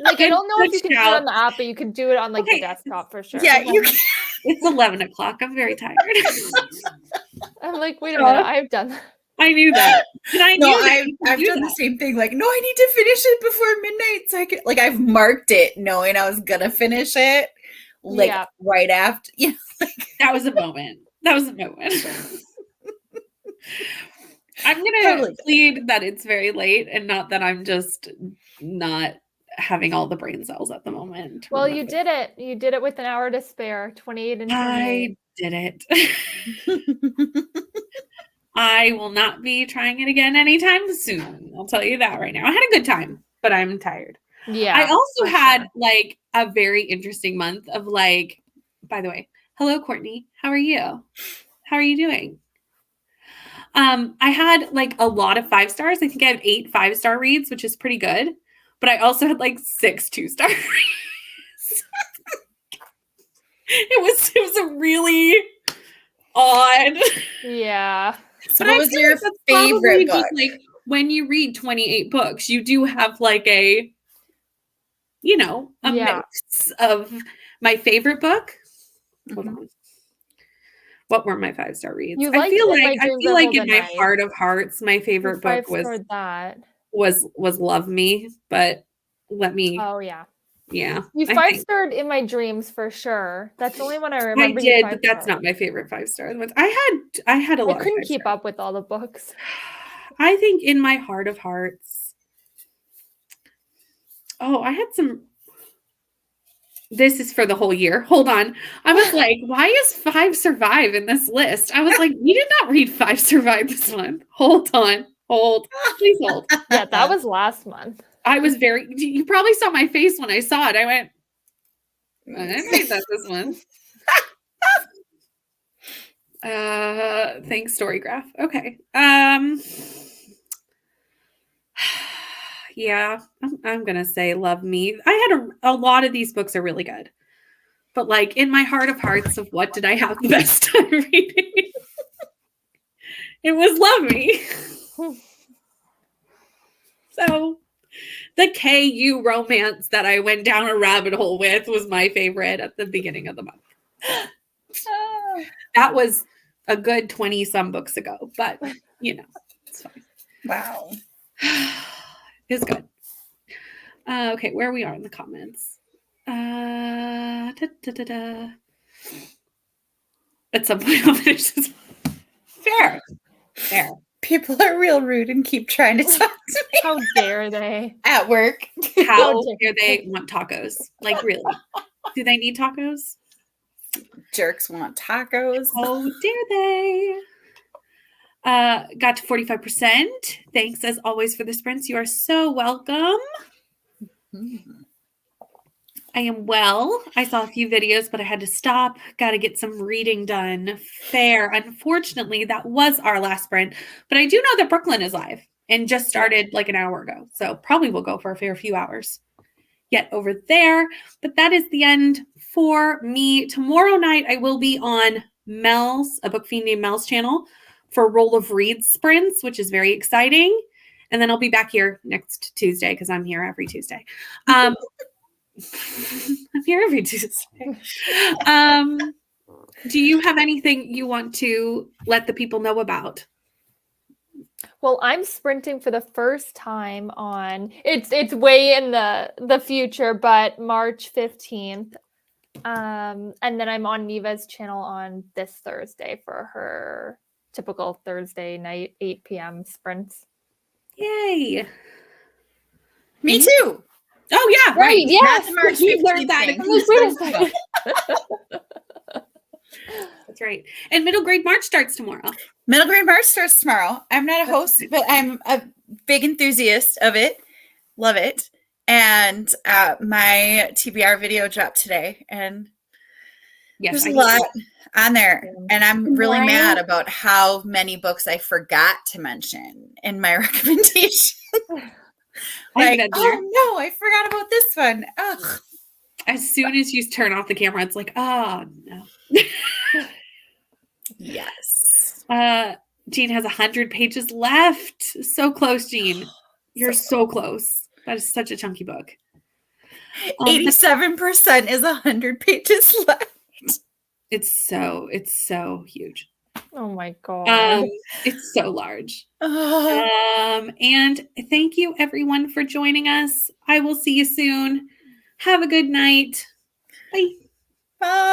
Like, I don't know if Good you can do it shout. on the app, but you could do it on like Okay. the desktop for sure. Yeah, you can. It's 11 o'clock. I'm very tired. I'm like, wait a Oh. minute. I've done that. I knew that. And I No, knew that you could I've do done the that. same thing. Like, no, I need to finish it before midnight. So I can, like, I've marked it knowing I was gonna finish it, like Yeah. right after. Yeah, That was a moment. I'm gonna Totally. plead that it's very late and not that I'm just not having all the brain cells at the moment. Well, you did it. You did it with an hour to spare. 28 and 28. I did it. I will not be trying it again anytime soon. I'll tell you that right now. I had a good time, but I'm tired. Yeah. I also for had sure. like a very interesting month of like, by the way, hello, Courtney. How are you? How are you doing? I had like a lot of 5 stars. I think I have 8 5-star reads, which is pretty good. But I also had like 6 2-star reads. It was a really odd. Yeah. So But what I was feel your like that's probably favorite just, book? like when you read 28 books, you do have like a Yeah. mix of my favorite book. Hold Mhm. on. What were my 5-star reads? You I liked feel In My like Dreams in I Hold my the Night. heart of hearts, my favorite book was 5-starred that. Love Me, but let me Oh, yeah. yeah. You I think 5-starred In My Dreams for sure. That's the only one I I remember. did, you but that's 5-starred. not my favorite 5-star ones. I had a I lot couldn't of keep 5-star. up with all the books. I think In My Heart of Hearts. Oh, I had some. This is for the whole year. Hold on. I was like, why is 5 Survive in this list? I was like, we did not read 5 Survive this month. Hold on. Hold. Please hold. Yeah, that was last month. I was very, you probably saw my face when I saw it. I went, I didn't read that this month. Thanks, Storygraph. Okay. Yeah, I'm gonna say Love Me. I had a lot of these books are really good, but like in my heart of hearts of what did I have the best time reading? It was Love Me. So the KU romance that I went down a rabbit hole with was my favorite at the beginning of the month. That was a good 20 some books ago, but it's fine. Wow. It's good. Okay, where we are in the comments. At some point, I'll finish this. Fair. People are real rude and keep trying to talk to me How dare they? at work. How dare they want tacos? Like, really? Do they need tacos? Jerks want tacos. Oh, dare they? Got to 45%. Thanks as always for the sprints. You are so welcome. I am well. I saw a few videos, but I had to stop. Got to get some reading done. Fair. Unfortunately, that was our last sprint, but I do know that Brooklyn is live and just started like an hour ago. So probably will go for a fair few hours yet over there. But that is the end for me. Tomorrow night, I will be on Mel's, a book fiend named Mel's channel for Roll of Reads sprints, which is very exciting. And then I'll be back here next Tuesday because I'm here every Tuesday. I'm here every Tuesday. Do you have anything you want to let the people know about? Well, I'm sprinting for the first time on it's way in the future, but March 15th. And then I'm on Neva's channel on this Thursday for her typical Thursday night 8 p.m. sprints. Yay. Me too. Oh yeah, Right, yes. Not the March You 15th learned that. thing. Wait a second. That's right. And middle grade March starts tomorrow. Middle grade March starts tomorrow. I'm not a host, but I'm a big enthusiast of it. Love it. And my TBR video dropped today, and Yes, there's I a did. lot on there. And I'm really Tomorrow? mad about how many books I forgot to mention in my recommendation. I've Like, been there. oh no, I forgot about this one. Ugh. As soon as you turn off the camera, it's like, oh no. Yes. Jean has 100 pages left. So close, Jean. You're so close. That is such a chunky book. 87% is 100 pages left. It's so huge. Oh my god. It's so large. Oh. And thank you everyone for joining us. I will see you soon. Have a good night. Bye. Bye.